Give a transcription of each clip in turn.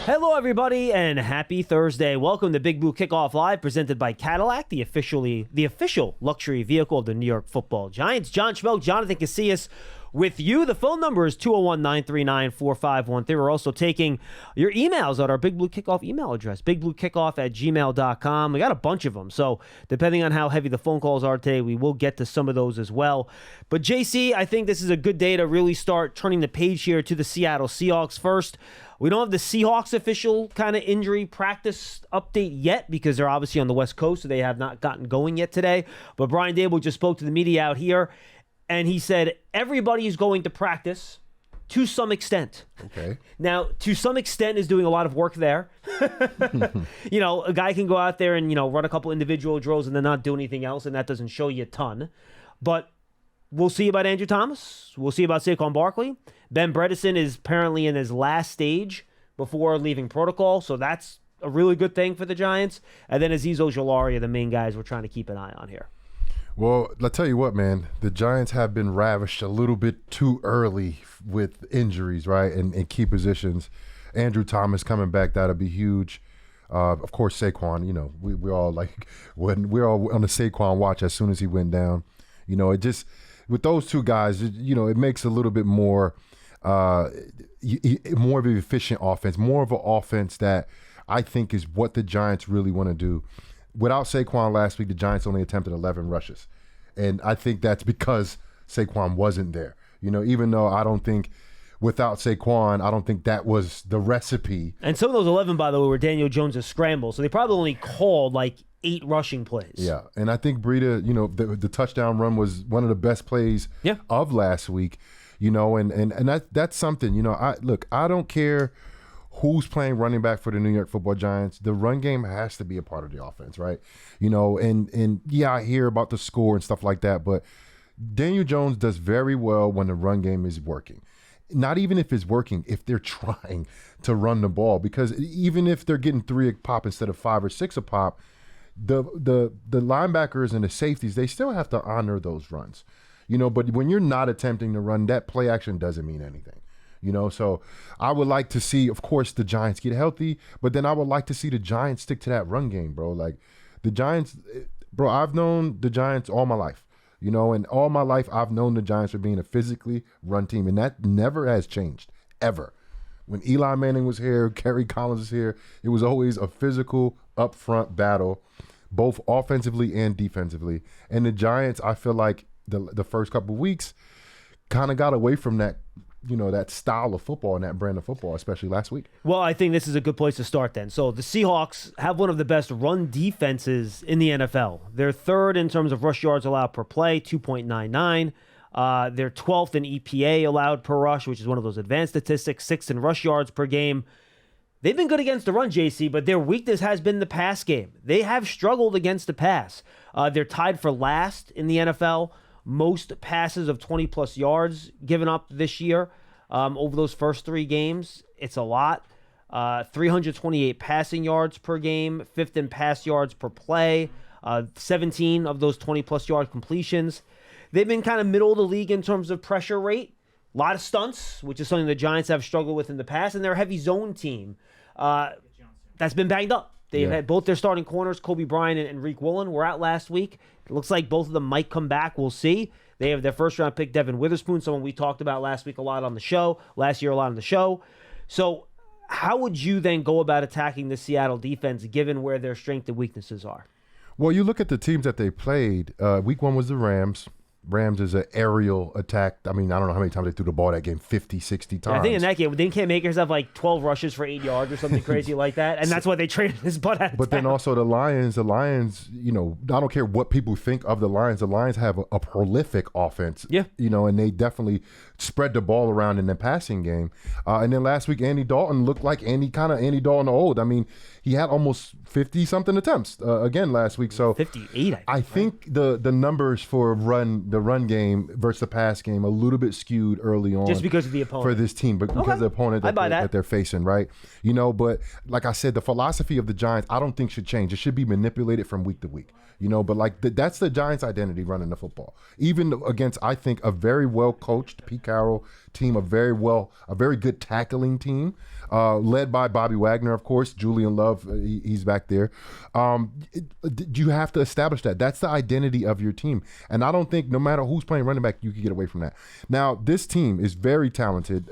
Hello, everybody, and happy Thursday. Welcome to Big Blue Kickoff Live, presented by Cadillac, the official luxury vehicle of the New York Football Giants. John Schmeelk, Jonathan Casillas with you. The phone number is 201-939-4513. We're also taking your emails at our Big Blue Kickoff email address, bigbluekickoff@gmail.com. We got a bunch of them, so depending on how heavy the phone calls are today, we will get to some of those as well. But JC, I think this is a good day to really start turning the page here to the Seattle Seahawks first. We don't have the Seahawks official kind of injury practice update yet because they're obviously on the West Coast, so they have not gotten going yet today. But Brian Dable just spoke to the media out here, and he said everybody is going to practice to some extent. Okay. Now, to some extent is doing a lot of work there. You know, a guy can go out there and, run a couple individual drills and then not do anything else, and that doesn't show you a ton. But we'll see about Andrew Thomas. We'll see about Saquon Barkley. Ben Bredesen is apparently in his last stage before leaving protocol, so that's a really good thing for the Giants. And then Azeez Ojulari are the main guys we're trying to keep an eye on here. Well, I'll tell you what, man. The Giants have been ravished a little bit too early with injuries, right, and key positions. Andrew Thomas coming back, that'll be huge. Of course, Saquon, we're all like, when we're all on the Saquon watch as soon as he went down. It just, with those two guys, it makes a little bit more of an efficient offense, more of an offense that I think is what the Giants really want to do. Without Saquon last week, the Giants only attempted 11 rushes. And I think that's because Saquon wasn't there. Even though I don't think without Saquon, I don't think that was the recipe. And some of those 11, by the way, were Daniel Jones' scrambles. So they probably only called like 8 rushing plays. Yeah, and I think Breida, the touchdown run was one of the best plays of last week. And that's something. I don't care who's playing running back for the New York Football Giants. The run game has to be a part of the offense, right? And I hear about the score and stuff like that, but Daniel Jones does very well when the run game is working. Not even if it's working, if they're trying to run the ball, because even if they're getting 3 a pop instead of 5 or 6 a pop, the linebackers and the safeties, they still have to honor those runs. But when you're not attempting to run, that play action doesn't mean anything. So I would like to see, of course, the Giants get healthy, but then I would like to see the Giants stick to that run game, bro. Like the Giants, bro, I've known the Giants all my life, and all my life I've known the Giants for being a physically run team, and that never has changed, ever. When Eli Manning was here, Kerry Collins was here, it was always a physical upfront battle, both offensively and defensively. And the Giants, I feel like the first couple of weeks kind of got away from that, that style of football and that brand of football, especially last week. Well, I think this is a good place to start then. So the Seahawks have one of the best run defenses in the NFL. They're third in terms of rush yards allowed per play, 2.99. They're 12th in EPA allowed per rush, which is one of those advanced statistics, 6th in rush yards per game. They've been good against the run, JC, but their weakness has been the pass game. They have struggled against the pass. They're tied for last in the NFL. Most passes of 20-plus yards given up this year over those first 3 games. It's a lot. 328 passing yards per game, 5th in pass yards per play, 17 of those 20-plus yard completions. They've been kind of middle of the league in terms of pressure rate. A lot of stunts, which is something the Giants have struggled with in the past, and they're a heavy zone team that's been banged up. They've had both their starting corners, Kobe Bryant and Reek Woolen, were out last week. It looks like both of them might come back. We'll see. They have their first-round pick, Devin Witherspoon, someone we talked about last week a lot on the show, last year a lot on the show. So how would you then go about attacking the Seattle defense, given where their strengths and weaknesses are? Well, you look at the teams that they played. Week 1 was the Rams. Rams is an aerial attack. I mean, I don't know how many times they threw the ball that game, 50, 60 times. I think in that game, didn't Cam Akers have like 12 rushes for 8 yards or something crazy like that? And that's why they traded his butt out of But town. then also the Lions, I don't care what people think of the Lions have a prolific offense. Yeah. And they definitely spread the ball around in the passing game. And then last week, Andy Dalton looked like Andy Dalton old. I mean, he had almost 50-something attempts again last week. So 58, I think the numbers for the the run game versus the pass game a little bit skewed early on. Just because of the opponent. For this team, but because of the opponent that they're facing, right? You know, but like I said, the philosophy of the Giants, I don't think should change. It should be manipulated from week to week. You know, but like that's the Giants' identity running the football. Even against, I think, a very well coached Pete Carroll team, a very good tackling team, led by Bobby Wagner, of course. Julian Love, he's back there. You have to establish that. That's the identity of your team, and I don't think no matter who's playing running back, you can get away from that. Now, this team is very talented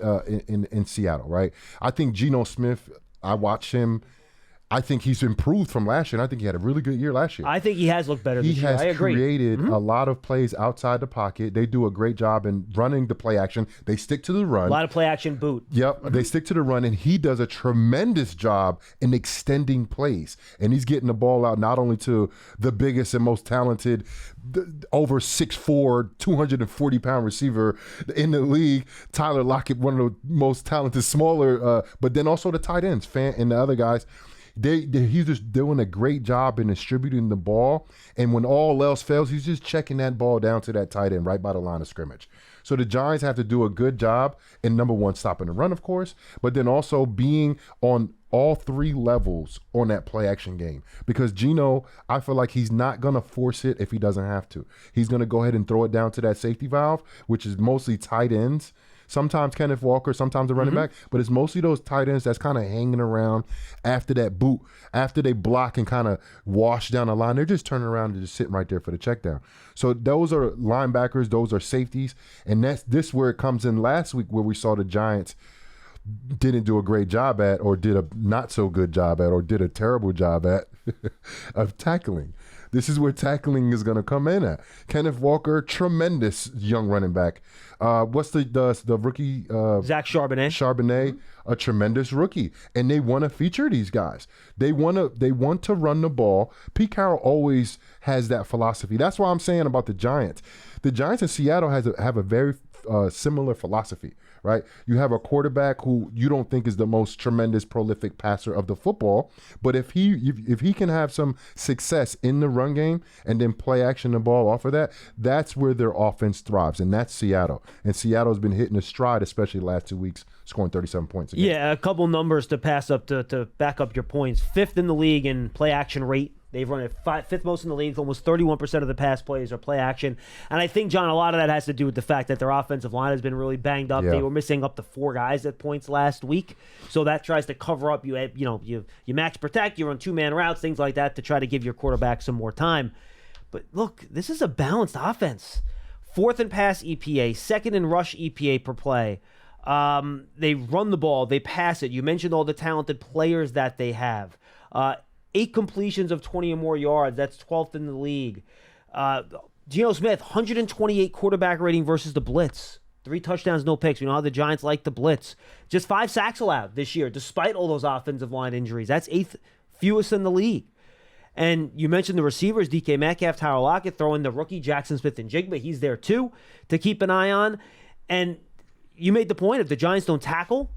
in Seattle, right? I think Geno Smith. I watch him. I think he's improved from last year, and I think he had a really good year last year. I think he has looked better this year. I agree. He has created a lot of plays outside the pocket. They do a great job in running the play action. They stick to the run. A lot of play action boot. Yep, they stick to the run, and he does a tremendous job in extending plays. And he's getting the ball out not only to the biggest and most talented, over 6'4", 240-pound receiver in the league, Tyler Lockett, one of the most talented, smaller, but then also the tight ends, and the other guys. He's just doing a great job in distributing the ball, and when all else fails, he's just checking that ball down to that tight end right by the line of scrimmage. So the Giants have to do a good job in, number one, stopping the run, of course, but then also being on all three levels on that play action game. Because Geno, I feel like he's not going to force it if he doesn't have to. He's going to go ahead and throw it down to that safety valve, which is mostly tight ends. Sometimes Kenneth Walker, sometimes the running back, but it's mostly those tight ends that's kind of hanging around after that boot, after they block and kind of wash down the line. They're just turning around and just sitting right there for the check down. So those are linebackers, those are safeties, and this where it comes in last week where we saw the Giants didn't do a great job at, or did a not so good job at, or did a terrible job at of tackling. This is where tackling is going to come in at. Kenneth Walker, tremendous young running back. What's the rookie? Zach Charbonnet. Charbonnet, a tremendous rookie, and they want to feature these guys. They want to run the ball. Pete Carroll always has that philosophy. That's why I'm saying about the Giants. The Giants in Seattle have a very similar philosophy, right? You have a quarterback who you don't think is the most tremendous, prolific passer of the football, but if he can have some success in the run game and then play action the ball off of that, that's where their offense thrives, and that's Seattle. And Seattle's been hitting a stride, especially the last 2 weeks, scoring 37 points again. Yeah, a couple numbers to pass up to back up your points. 5th in the league in play action rate. They've run it 5th most in the league. Almost 31% of the pass plays are play action. And I think, John, a lot of that has to do with the fact that their offensive line has been really banged up. Yeah. They were missing up to 4 guys at points last week. So that tries to cover up. You max protect, you run 2-man routes, things like that to try to give your quarterback some more time. But look, this is a balanced offense. 4th in pass EPA, 2nd in rush EPA per play. They run the ball, they pass it. You mentioned all the talented players that they have. 8 completions of 20 or more yards. That's 12th in the league. Geno Smith, 128 quarterback rating versus the blitz. 3 touchdowns, no picks. We know how the Giants like the blitz. Just 5 sacks allowed this year, despite all those offensive line injuries. That's 8th fewest in the league. And you mentioned the receivers, DK Metcalf, Tyler Lockett, throwing the rookie Jackson Smith-Njigba. He's there too to keep an eye on. And you made the point, if the Giants don't tackle,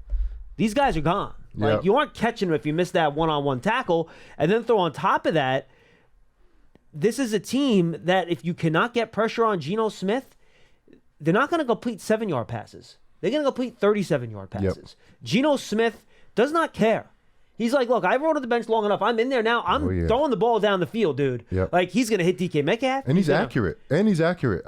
these guys are gone. Like, you aren't catching them if you miss that one-on-one tackle. And then throw on top of that, this is a team that if you cannot get pressure on Geno Smith, they're not going to complete 7-yard passes. They're going to complete 37-yard passes. Geno Smith does not care. He's like, look, I rode at the bench long enough. I'm in there now. I'm throwing the ball down the field, dude. Like, he's going to hit DK Metcalf. And he's accurate. I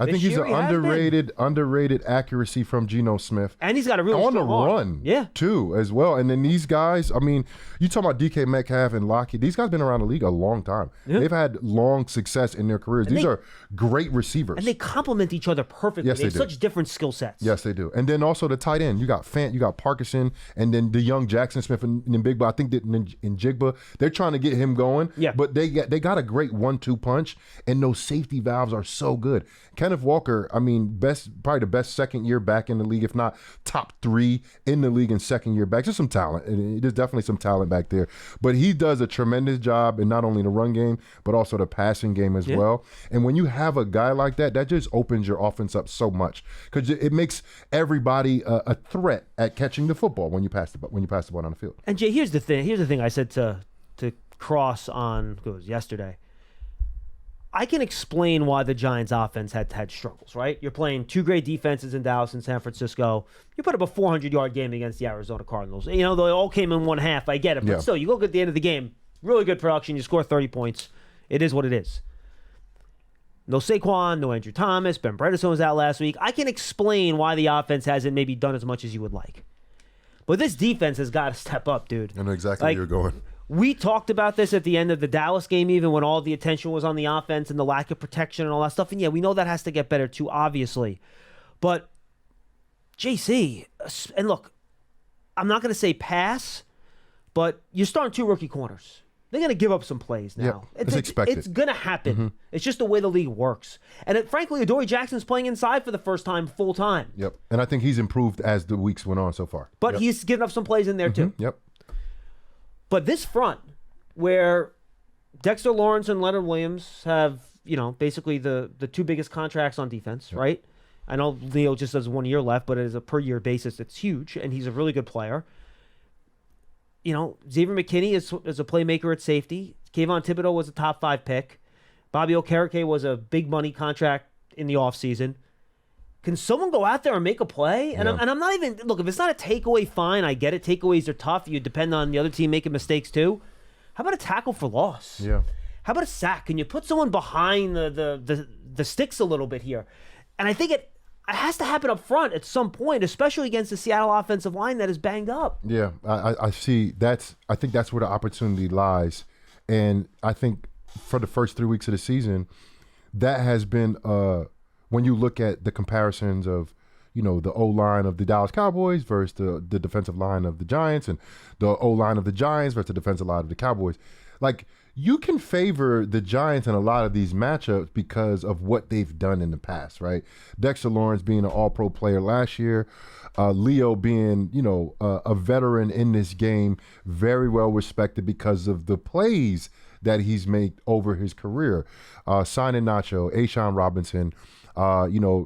think he's an underrated accuracy from Geno Smith. And he's got a really strong run, too, as well. And then these guys, I mean, you talk about DK Metcalf and Lockett. These guys have been around the league a long time. They've had long success in their careers. These are great receivers. And they complement each other perfectly. Yes, they have such different skill sets. Yes, they do. And then also the tight end. You got Fant, you got Parkinson, and then the young Jackson Smith and Big Boy. I think that in Njigba, they're trying to get him going. But they got a great 1-2 punch, and those safety valves are so good. Kenneth Walker, I mean, probably the best second-year back in the league, if not top 3 in the league in second-year back. There's some talent. There's definitely some talent back there. But he does a tremendous job in not only the run game, but also the passing game as well. And when you have a guy like that, that just opens your offense up so much, because it makes everybody a threat at catching the football when you pass the ball on the field. And Jay, here's the thing I said to Cross on, it was yesterday. I can explain why the Giants offense had struggles, right? You're playing two great defenses in Dallas and San Francisco. You put up a 400-yard game against the Arizona Cardinals. You know, they all came in one half. I get it. But still, you look at the end of the game, really good production. You score 30 points. It is what it is. No Saquon, no Andrew Thomas. Ben Bredeson was out last week. I can explain why the offense hasn't maybe done as much as you would like. But this defense has got to step up, dude. I know exactly where you're going. We talked about this at the end of the Dallas game, even when all the attention was on the offense and the lack of protection and all that stuff. And yeah, we know that has to get better too, obviously. But JC, and look, I'm not going to say pass, but you're starting two rookie corners. They're going to give up some plays now. Yeah, it's expected. It's going to happen. It's just the way the league works. And frankly, Adoree Jackson's playing inside for the first time full time. Yep. And I think he's improved as the weeks went on so far. But he's given up some plays in there too. Yep. But this front, where Dexter Lawrence and Leonard Williams have, basically the two biggest contracts on defense, right? I know Leo just has 1 year left, but as a per-year basis, it's huge, and he's a really good player. Xavier McKinney is a playmaker at safety. Kayvon Thibodeau was a top 5 pick. Bobby Okereke was a big money contract in the offseason. Can someone go out there and make a play? And I'm not even, look, if it's not a takeaway, fine. I get it. Takeaways are tough. You depend on the other team making mistakes too. How about a tackle for loss? Yeah. How about a sack? Can you put someone behind the sticks a little bit here? And I think it has to happen up front at some point, especially against the Seattle offensive line that is banged up. Yeah, I see. I think that's where the opportunity lies. And I think for the first 3 weeks of the season, that has been when you look at the comparisons of, the O-line of the Dallas Cowboys versus the defensive line of the Giants and the O-line of the Giants versus the defensive line of the Cowboys. Like, you can favor the Giants in a lot of these matchups because of what they've done in the past, right? Dexter Lawrence being an all-pro player last year, Leo being, a veteran in this game, very well respected because of the plays that he's made over his career. Signing Nacho, A'Shawn Robinson,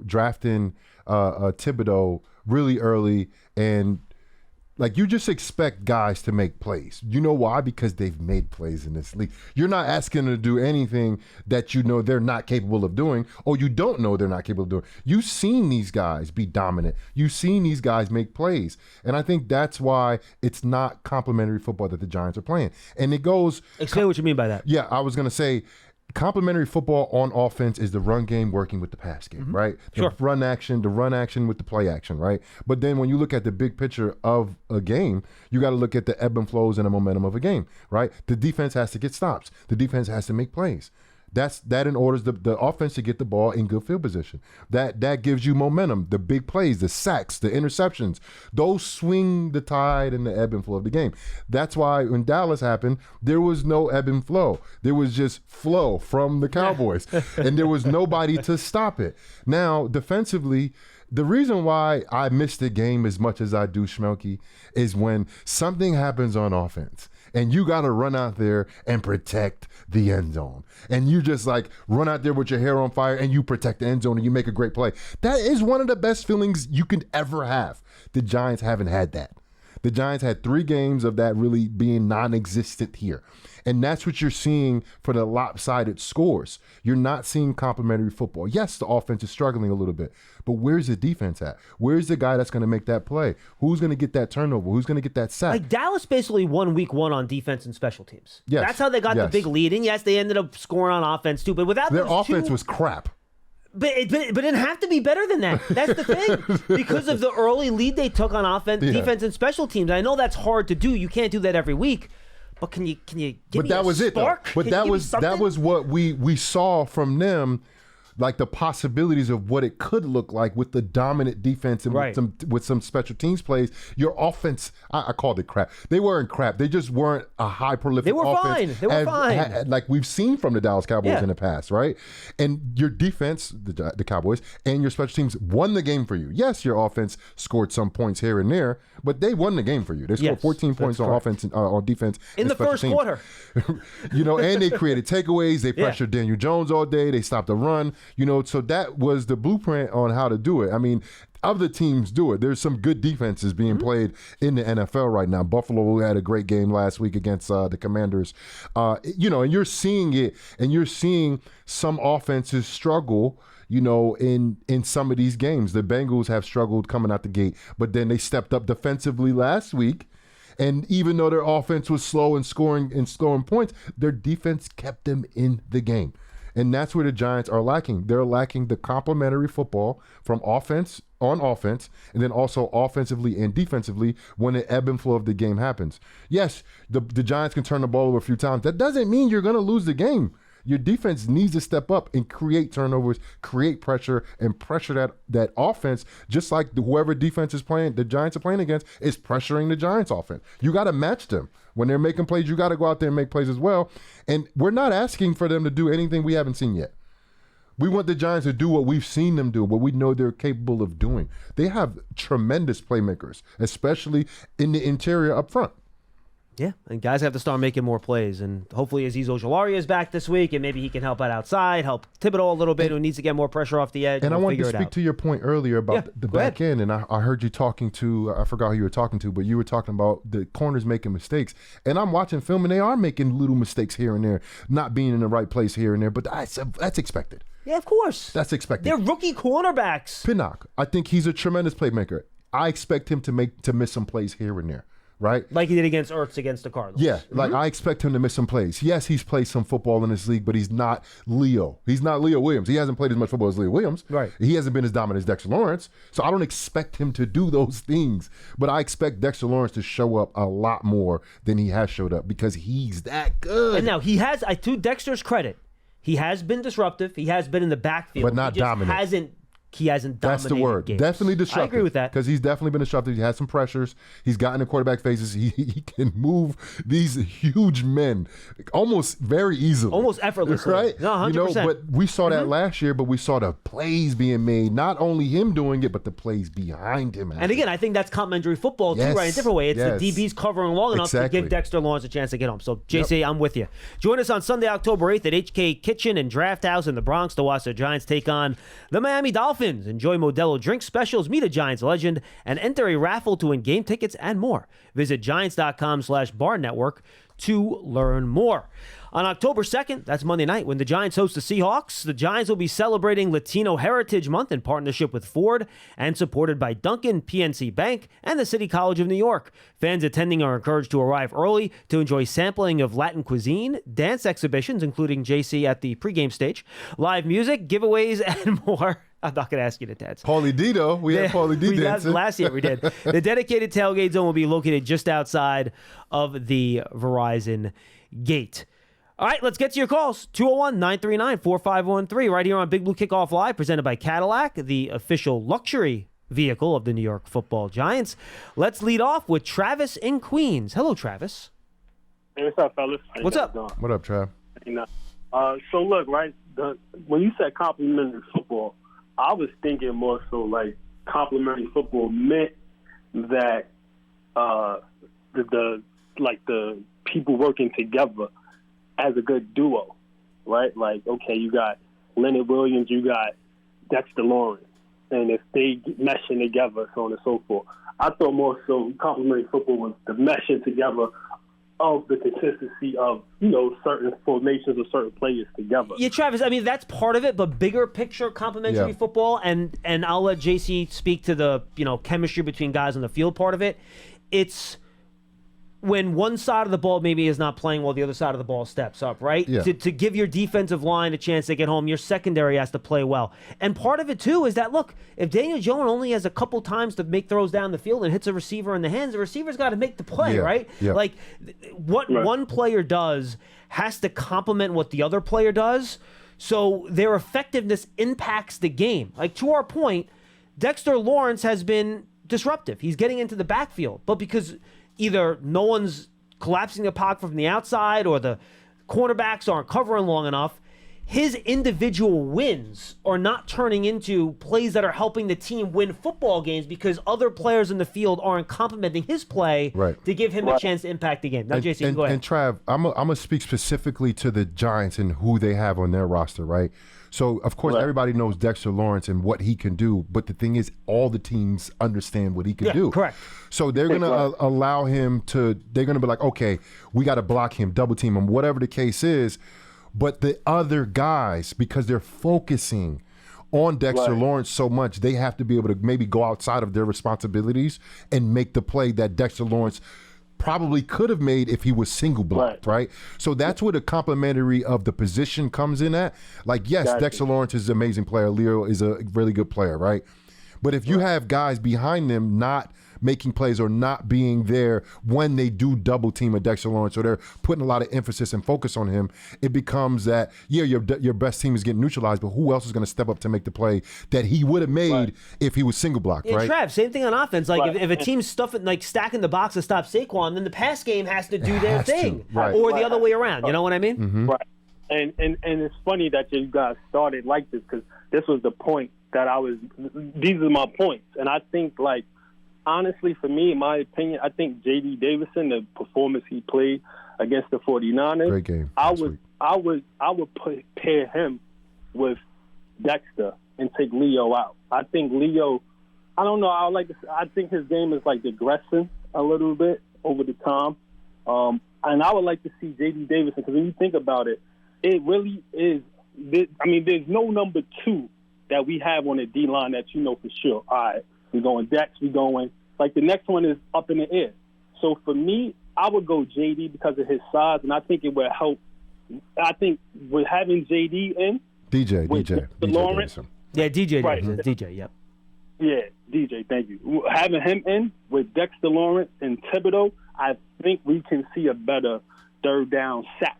drafting Thibodeau really early, and like, you just expect guys to make plays. You know why? Because they've made plays in this league. You're not asking them to do anything that they're not capable of doing, or you don't know they're not capable of doing. You've seen these guys be dominant. You've seen these guys make plays. And I think that's why it's not complementary football that the Giants are playing. And it goes... Explain what you mean by that. Yeah, I was going to say... Complementary football on offense is the run game working with the pass game, right? The run action with the play action, right? But then when you look at the big picture of a game, you got to look at the ebb and flows and the momentum of a game, right? The defense has to get stops. The defense has to make plays. That in orders the offense to get the ball in good field position. That gives you momentum. The big plays, the sacks, the interceptions, those swing the tide and the ebb and flow of the game. That's why when Dallas happened, there was no ebb and flow. There was just flow from the Cowboys, and there was nobody to stop it. Now, defensively, the reason why I miss the game as much as I do, Schmeelk, is when something happens on offense and you got to run out there and protect the end zone. And you just like run out there with your hair on fire and you protect the end zone and you make a great play. That is one of the best feelings you can ever have. The Giants haven't had that. The Giants had 3 games of that really being non-existent here. And that's what you're seeing for the lopsided scores. You're not seeing complementary football. Yes, the offense is struggling a little bit, but where's the defense at? Where's the guy that's going to make that play? Who's going to get that turnover? Who's going to get that sack? Like, Dallas basically won week 1 on defense and special teams. Yes. That's how they got the big lead. And yes, they ended up scoring on offense too, but without their offense was crap. But it didn't have to be better than that. That's the thing. Because of the early lead they took on offense, defense, and special teams. I know that's hard to do. You can't do that every week. But can you give me a spark? But that was what we saw from them. Like the possibilities of what it could look like with the dominant defense and with some special teams plays. Your offense, I called it crap. They weren't crap. They just weren't a high prolific offense. They were fine. Like we've seen from the Dallas Cowboys in the past, right? And your defense, the Cowboys, and your special teams won the game for you. Yes, your offense scored some points here and there, but they won the game for you. They scored 14 points on offense, on defense in the first quarter. And they created takeaways. They pressured Daniel Jones all day. They stopped the run. So that was the blueprint on how to do it. I mean, other teams do it. There's some good defenses being played in the NFL right now. Buffalo had a great game last week against the Commanders. And you're seeing it, and you're seeing some offenses struggle, in some of these games. The Bengals have struggled coming out the gate, but then they stepped up defensively last week. And even though their offense was slow in scoring points, their defense kept them in the game. And that's where the Giants are lacking. They're lacking the complementary football from offense, and then also offensively and defensively when the ebb and flow of the game happens. Yes, the Giants can turn the ball over a few times. That doesn't mean you're going to lose the game. Your defense needs to step up and create turnovers, create pressure, and pressure that offense, just like whoever defense is playing, the Giants are playing against, is pressuring the Giants offense. You got to match them. When they're making plays, you got to go out there and make plays as well. And we're not asking for them to do anything we haven't seen yet. We want the Giants to do what we've seen them do, what we know they're capable of doing. They have tremendous playmakers, especially in the interior up front. Yeah, and guys have to start making more plays. And hopefully Azeez Ojulari is back this week, and maybe he can help out outside, help Thibodeau a little bit, who needs to get more pressure off the edge. And I wanted to speak to your point earlier about the back end, and I heard you talking to, I forgot who you were talking to, but you were talking about the corners making mistakes. And I'm watching film, and they are making little mistakes here and there, not being in the right place here and there, but that's expected. Yeah, of course. That's expected. They're rookie cornerbacks. Pinnock, I think he's a tremendous playmaker. I expect him to miss some plays here and there. Right? Like he did against Ertz against the Cardinals. Yeah, like I expect him to miss some plays. Yes, he's played some football in this league, but he's not Leo. He's not Leo Williams. He hasn't played as much football as Leo Williams. Right. He hasn't been as dominant as Dexter Lawrence. So I don't expect him to do those things. But I expect Dexter Lawrence to show up a lot more than he has showed up because he's that good. And now he has, to Dexter's credit, he has been disruptive. He has been in the backfield. But not dominant. He hasn't dominated. That's the word. Games. Definitely disruptive. I agree with that. Because he's definitely been disruptive. He had some pressures. He's gotten in quarterback faces. He can move these huge men almost very easily. Almost effortlessly. Right? No, 100%. But we saw that last year, but we saw the plays being made. Not only him doing it, but the plays behind him. And again, I think that's complementary football, too, right? In a different way. It's the DBs covering long enough to give Dexter Lawrence a chance to get home. So, JC, I'm with you. Join us on Sunday, October 8th at HK Kitchen and Draft House in the Bronx to watch the Giants take on the Miami Dolphins. Enjoy Modelo drink specials, meet a Giants legend, and enter a raffle to win game tickets and more. Visit Giants.com/Bar Network to learn more. On October 2nd, that's Monday night, when the Giants host the Seahawks, the Giants will be celebrating Latino Heritage Month in partnership with Ford and supported by Dunkin', PNC Bank, and the City College of New York. Fans attending are encouraged to arrive early to enjoy sampling of Latin cuisine, dance exhibitions, including JC at the pregame stage, live music, giveaways, and more. I'm not going to ask you to dance. Paulie D, though. We had Paulie D dancing. Last year we did. The dedicated tailgate zone will be located just outside of the Verizon gate. All right, let's get to your calls. 201-939-4513 right here on Big Blue Kickoff Live, presented by Cadillac, the official luxury vehicle of the New York Football Giants. Let's lead off with Travis in Queens. Hello, Travis. Hey, what's up, fellas? What's up? What up, Trav? So look, right, when you said complementary football, I was thinking more so like complementary football meant that the people working together as a good duo, right? Like, okay, you got Leonard Williams, you got Dexter Lawrence, and if they meshing together, so on and so forth. I thought more so complementary football was the meshing together of the consistency of, certain formations or certain players together. Yeah, Travis, I mean, that's part of it, but bigger picture complementary football, and I'll let JC speak to the, chemistry between guys on the field part of it. It's when one side of the ball maybe is not playing while the other side of the ball steps up, right? Yeah. To give your defensive line a chance to get home, your secondary has to play well. And part of it, too, is that, look, if Daniel Jones only has a couple times to make throws down the field and hits a receiver in the hands, the receiver's got to make the play, right? Yeah. Like, what one player does has to complement what the other player does, so their effectiveness impacts the game. Like, to our point, Dexter Lawrence has been disruptive. He's getting into the backfield, but because either no one's collapsing the pocket from the outside or the cornerbacks aren't covering long enough, his individual wins are not turning into plays that are helping the team win football games because other players in the field aren't complimenting his play to give him a chance to impact the game. Now, Jason, go ahead. And Trav, I'm gonna speak specifically to the Giants and who they have on their roster, right? So, of course, everybody knows Dexter Lawrence and what he can do, but the thing is, all the teams understand what he can do. Correct. So they're going to allow him to – they're going to be like, okay, we got to block him, double team him, whatever the case is. But the other guys, because they're focusing on Dexter Lawrence so much, they have to be able to maybe go outside of their responsibilities and make the play that Dexter Lawrence – probably could have made if he was single blocked, right? So that's where the complementary of the position comes in at. Like, yes, Dexter Lawrence is an amazing player. Leo is a really good player, right? But if you have guys behind them not making plays or not being there when they do double team a Dexter Lawrence, or they're putting a lot of emphasis and focus on him, it becomes that, your best team is getting neutralized, but who else is going to step up to make the play that he would have made if he was single blocked, right? Trav, same thing on offense. Like, if a team's stuffing, like stacking the box to stop Saquon, then the pass game has to do their thing. Or the other way around. You know what I mean? Mm-hmm. Right. And it's funny that you guys started like this, because this was the point that these are my points. And I think, like, honestly, for me, in my opinion, I think J.D. Davison, the performance he played against the 49ers, great game. I would pair him with Dexter and take Leo out. I think Leo, I don't know, I think his game is like digressing a little bit over the time. And I would like to see J.D. Davison, because when you think about it, it really is, there's no number 2 that we have on the D-line that you know for sure. All right, we're going Dex, like the next one is up in the air. So for me, I would go JD because of his size, and I think it would help. I think with having JD in. DJ Lawrence. Yeah, DJ. Right. DJ, yep. Yeah, DJ, thank you. Having him in with Dexter Lawrence and Thibodeau, I think we can see a better third down sack,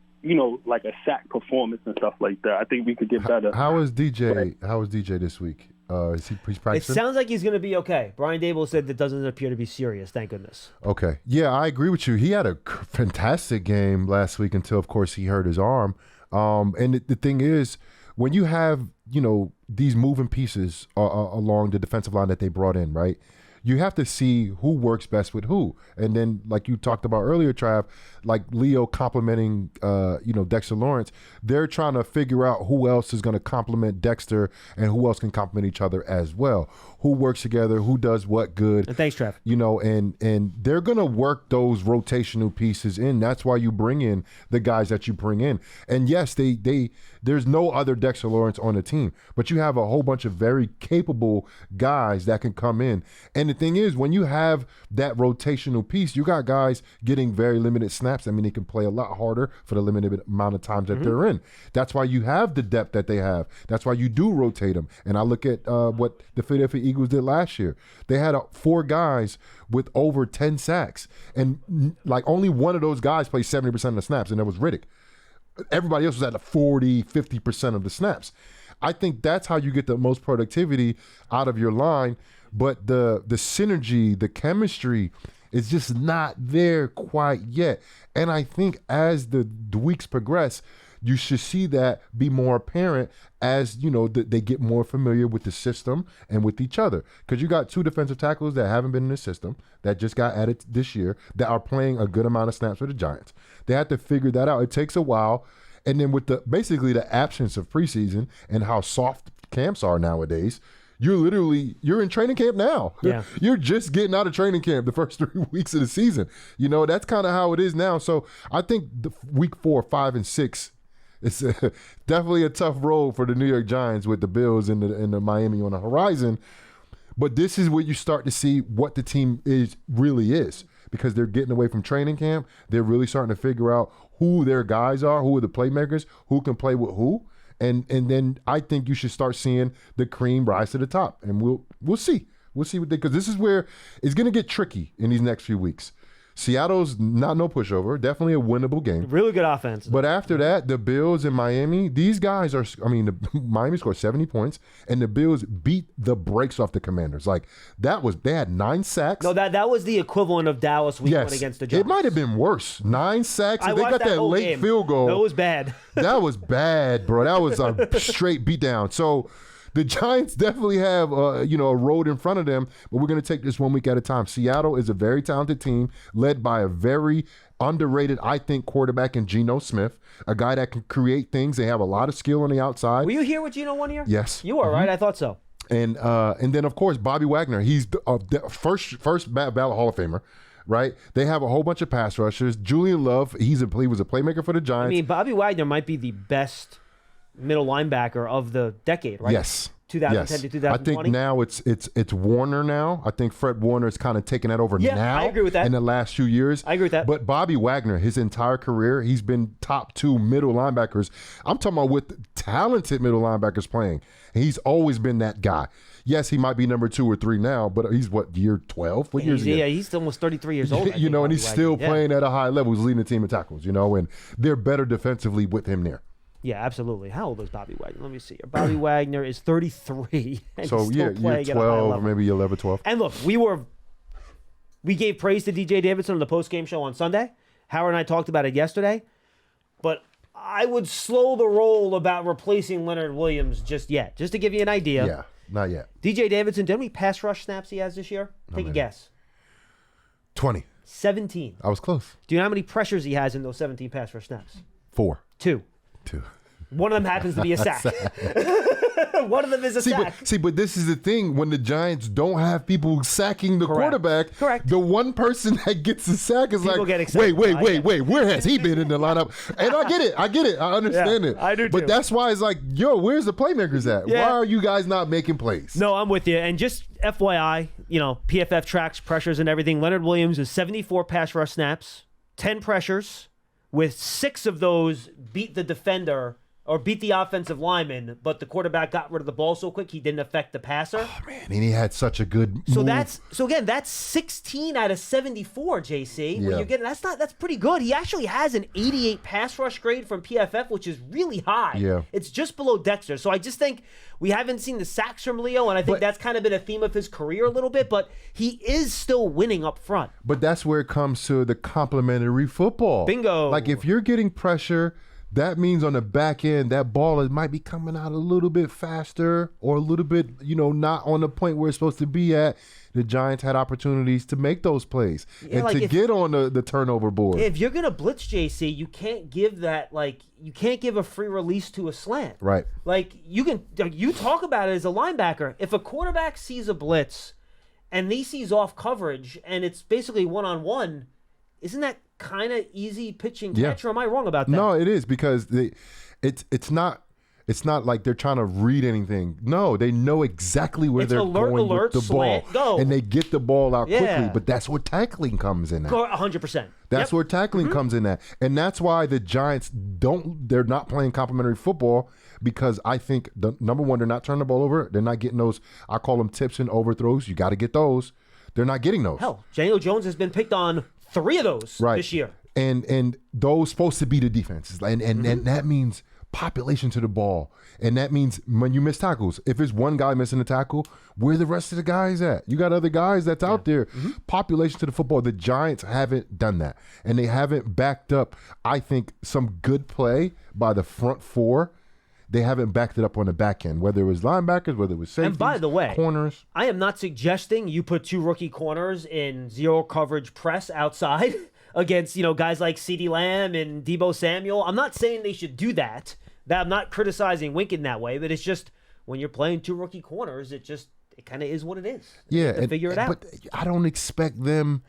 like a sack performance and stuff like that. I think we could get better. How is DJ? Right. How is DJ this week? Is he's practicing? It sounds like he's going to be okay. Brian Dable said that doesn't appear to be serious. Thank goodness. Okay. Yeah, I agree with you. He had a fantastic game last week until, of course, he hurt his arm. And the thing is, when you have, these moving pieces along the defensive line that they brought in, right? You have to see who works best with who. And then, like you talked about earlier, Trav, like Leo complimenting, Dexter Lawrence, they're trying to figure out who else is going to complement Dexter and who else can complement each other as well. Who works together, who does what good. And thanks, Trav. And they're going to work those rotational pieces in. That's why you bring in the guys that you bring in. And yes, there's no other Dexter Lawrence on the team, but you have a whole bunch of very capable guys that can come in. And the thing is, when you have that rotational piece, you got guys getting very limited snaps. I mean, they can play a lot harder for the limited amount of times that they're in. That's why you have the depth that they have. That's why you do rotate them. And I look at what the Philadelphia Eagles did last year. They had 4 guys with over 10 sacks. And like only one of those guys played 70% of the snaps, and that was Riddick. Everybody else was at 40, 50% of the snaps. I think that's how you get the most productivity out of your line. But the synergy, the chemistry is just not there quite yet. And I think as the weeks progress, you should see that be more apparent as, they get more familiar with the system and with each other. Because you got 2 defensive tackles that haven't been in the system, that just got added this year, that are playing a good amount of snaps for the Giants. They have to figure that out. It takes a while. And then with basically the absence of preseason and how soft camps are nowadays, you're in training camp now. Yeah. You're just getting out of training camp the first 3 weeks of the season. That's kind of how it is now. So I think the week 4, 5, and 6, it's definitely a tough road for the New York Giants with the Bills and the Miami on the horizon. But this is where you start to see what the team really is, because they're getting away from training camp. They're really starting to figure out who their guys are, who are the playmakers, who can play with who. And then I think you should start seeing the cream rise to the top, and we'll see. We'll see because this is where it's going to get tricky in these next few weeks. Seattle's not no pushover. Definitely a winnable game. Really good offense. But after that, the Bills and Miami, these guys are, Miami scored 70 points, and the Bills beat the brakes off the Commanders. Like, they had 9 sacks. No, that was the equivalent of Dallas week 1 against the Giants. It might have been worse. 9 sacks. They got that late game. field goal. That was bad. That was bad, bro. That was a straight beatdown. So the Giants definitely have a road in front of them, but we're going to take this 1 week at a time. Seattle is a very talented team led by a very underrated, I think, quarterback in Geno Smith, a guy that can create things. They have a lot of skill on the outside. Were you here with Geno one year? Yes. You were, right? I thought so. And then, of course, Bobby Wagner. He's the first ballot Hall of Famer. Right, they have a whole bunch of pass rushers. Julian Love, he was a playmaker for the Giants. I mean, Bobby Wagner might be the best middle linebacker of the decade, right? Yes. 2010 to 2020. I think now it's Warner now. I think Fred Warner is kind of taking that over now. I agree with that. In the last few years. I agree with that. But Bobby Wagner, his entire career, he's been top 2 middle linebackers. I'm talking about with talented middle linebackers playing. He's always been that guy. Yes, he might be number 2 or 3 now, but he's year 12? What year is he? Yeah, he's almost 33 years old. And he's still playing at a high level. He's leading the team in tackles, and they're better defensively with him there. Yeah, absolutely. How old is Bobby Wagner? Let me see. Bobby Wagner is 33. And so, he's still playing year at a high 12, level. maybe 11, 12. And look, we gave praise to DJ Davidson on the post-game show on Sunday. Howard and I talked about it yesterday. But I would slow the roll about replacing Leonard Williams just yet. Just to give you an idea. Yeah, not yet. DJ Davidson, how many pass rush snaps he has this year? Take a guess. 20. 17. I was close. Do you know how many pressures he has in those 17 pass rush snaps? 4. 2. 2. One of them happens to be a sack. One of them is a sack. But this is the thing. When the Giants don't have people sacking the quarterback, the one person that gets the sack is people like, get excited. wait, where has he been in the lineup? And I get it. I understand it. I do too. But that's why it's like, where's the playmakers at? Yeah. Why are you guys not making plays? No, I'm with you. And just FYI, PFF tracks pressures and everything. Leonard Williams is 74 pass rush snaps, 10 pressures, with 6 of those beat the defender or beat the offensive lineman, but the quarterback got rid of the ball so quick he didn't affect the passer. Oh, man, and he had such a good move. That's 16 out of 74, JC. Yeah. Where you're getting that's pretty good. He actually has an 88 pass rush grade from PFF, which is really high. Yeah. It's just below Dexter. So I just think we haven't seen the sacks from Leo, and I think that's kind of been a theme of his career a little bit, but he is still winning up front. But that's where it comes to the complementary football. Bingo. Like if you're getting pressure, that means on the back end, that ball might be coming out a little bit faster or a little bit, not on the point where it's supposed to be at. The Giants had opportunities to make those plays and to get on the turnover board. If you're going to blitz, JC, you can't give that, you can't give a free release to a slant. Right. You talk about it as a linebacker. If a quarterback sees a blitz and he sees off coverage and it's basically one-on-one, isn't that kind of easy pitching catch, or am I wrong about that? No, it is because it's not like they're trying to read anything. No, they know exactly where they're going with the ball, go. and they get the ball out quickly. But that's where tackling comes in. 100%. That's where tackling comes in at, and that's why the Giants they're not playing complementary football because I think number one, they're not turning the ball over. They're not getting those. I call them tips and overthrows. You got to get those. They're not getting those. Hell, Daniel Jones has been picked on 3 of those this year. And those supposed to be the defenses. And that means population to the ball. And that means when you miss tackles, if it's one guy missing a tackle, where the rest of the guys at? You got other guys that's out there. Population to the football. The Giants haven't done that. And they haven't backed up, I think, some good play by the front 4. They haven't backed it up on the back end, whether it was linebackers, whether it was safeties, and by the way, corners. I am not suggesting you put 2 rookie corners in zero coverage press outside against guys like CeeDee Lamb and Deebo Samuel. I'm not saying they should do that. I'm not criticizing Wink in that way, but it's just when you're playing 2 rookie corners, it kind of is what it is. Yeah, figure it out. But I don't expect them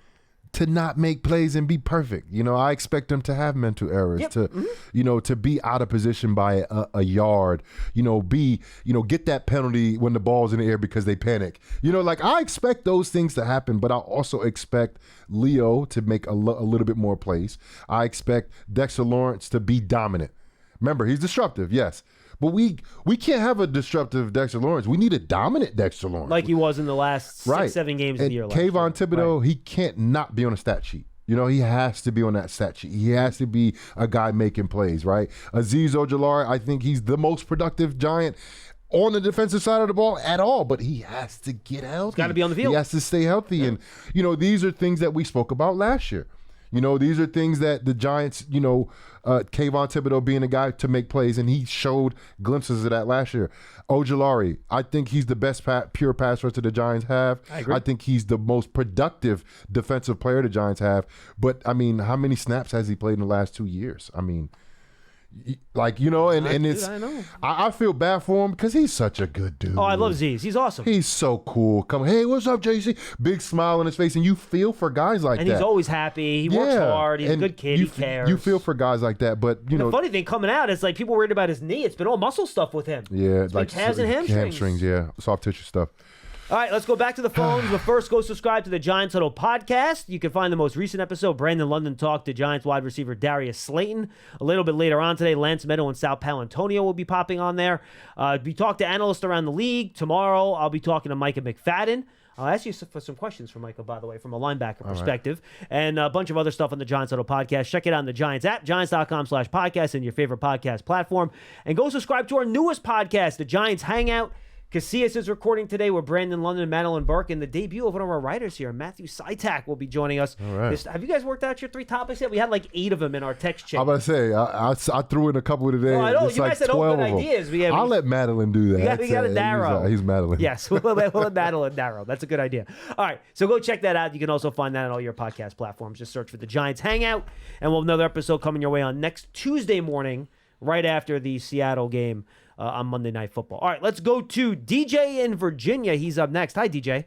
to not make plays and be perfect. I expect them to have mental errors, to be out of position by a yard, get that penalty when the ball's in the air because they panic. I expect those things to happen, but I also expect Leo to make a little bit more plays. I expect Dexter Lawrence to be dominant. Remember, he's disruptive, yes. But we can't have a disruptive Dexter Lawrence. We need a dominant Dexter Lawrence. Like he was in the last 6-7 games of the year. Kayvon Thibodeau, he can't not be on a stat sheet. You know, he has to be on that stat sheet. He has to be a guy making plays, right? Azeez Ojulari, I think he's the most productive Giant on the defensive side of the ball at all, but he has to get healthy. He's got to be on the field. He has to stay healthy. Yeah. And, you know, these are things that we spoke about last year. You know, these are things that the Giants, you know, Kayvon Thibodeau being a guy to make plays, and he showed glimpses of that last year. Ojulari, I think he's the best pure pass rusher the Giants have. I agree. I think he's the most productive defensive player the Giants have. But, I mean, how many snaps has he played in the last 2 years? I mean, like, you know, and it's I know. I feel bad for him because he's such a good dude. Oh, I love Z's. He's awesome. He's so cool. Come, hey, what's up, JC? Big smile on his face, and you feel for guys like that. And he's always happy. He works hard. He's a good kid. He cares. You feel for guys like that, but you know. The funny thing coming out is like people worried about his knee. It's been all muscle stuff with him. Yeah, it's like calves and hamstrings. Hamstrings, yeah, soft tissue stuff. All right, let's go back to the phones. But first, go subscribe to the Giants Huddle podcast. You can find the most recent episode, Brandon London talked to Giants wide receiver Darius Slayton. A little bit later on today, Lance Meadow and Sal Palantonio will be popping on there. We talk to analysts around the league. Tomorrow, I'll be talking to Micah McFadden. I'll ask you for some questions for Micah, by the way, from a linebacker perspective, and a bunch of other stuff on the Giants Huddle podcast. Check it out on the Giants app, giants.com/podcast, and your favorite podcast platform. And go subscribe to our newest podcast, the Giants Hangout. Casillas is recording today with Brandon London and Madeline Burke, and the debut of one of our writers here, Matthew Sytak, will be joining us. All right. Have you guys worked out your 3 topics yet? We had like 8 of them in our text chain. I'm about to say, I threw in a couple today. Oh, I know. It's You like guys had 12 good of them. ideas. I'll let Madeline do that. We got to narrow. He's Madeline. Yes, we'll let Madeline narrow. That's a good idea. All right, so go check that out. You can also find that on all your podcast platforms. Just search for the Giants Hangout, and we'll have another episode coming your way on next Tuesday morning, right after the Seattle game. On Monday Night Football. All right, let's go to DJ in Virginia. He's up next. Hi, DJ.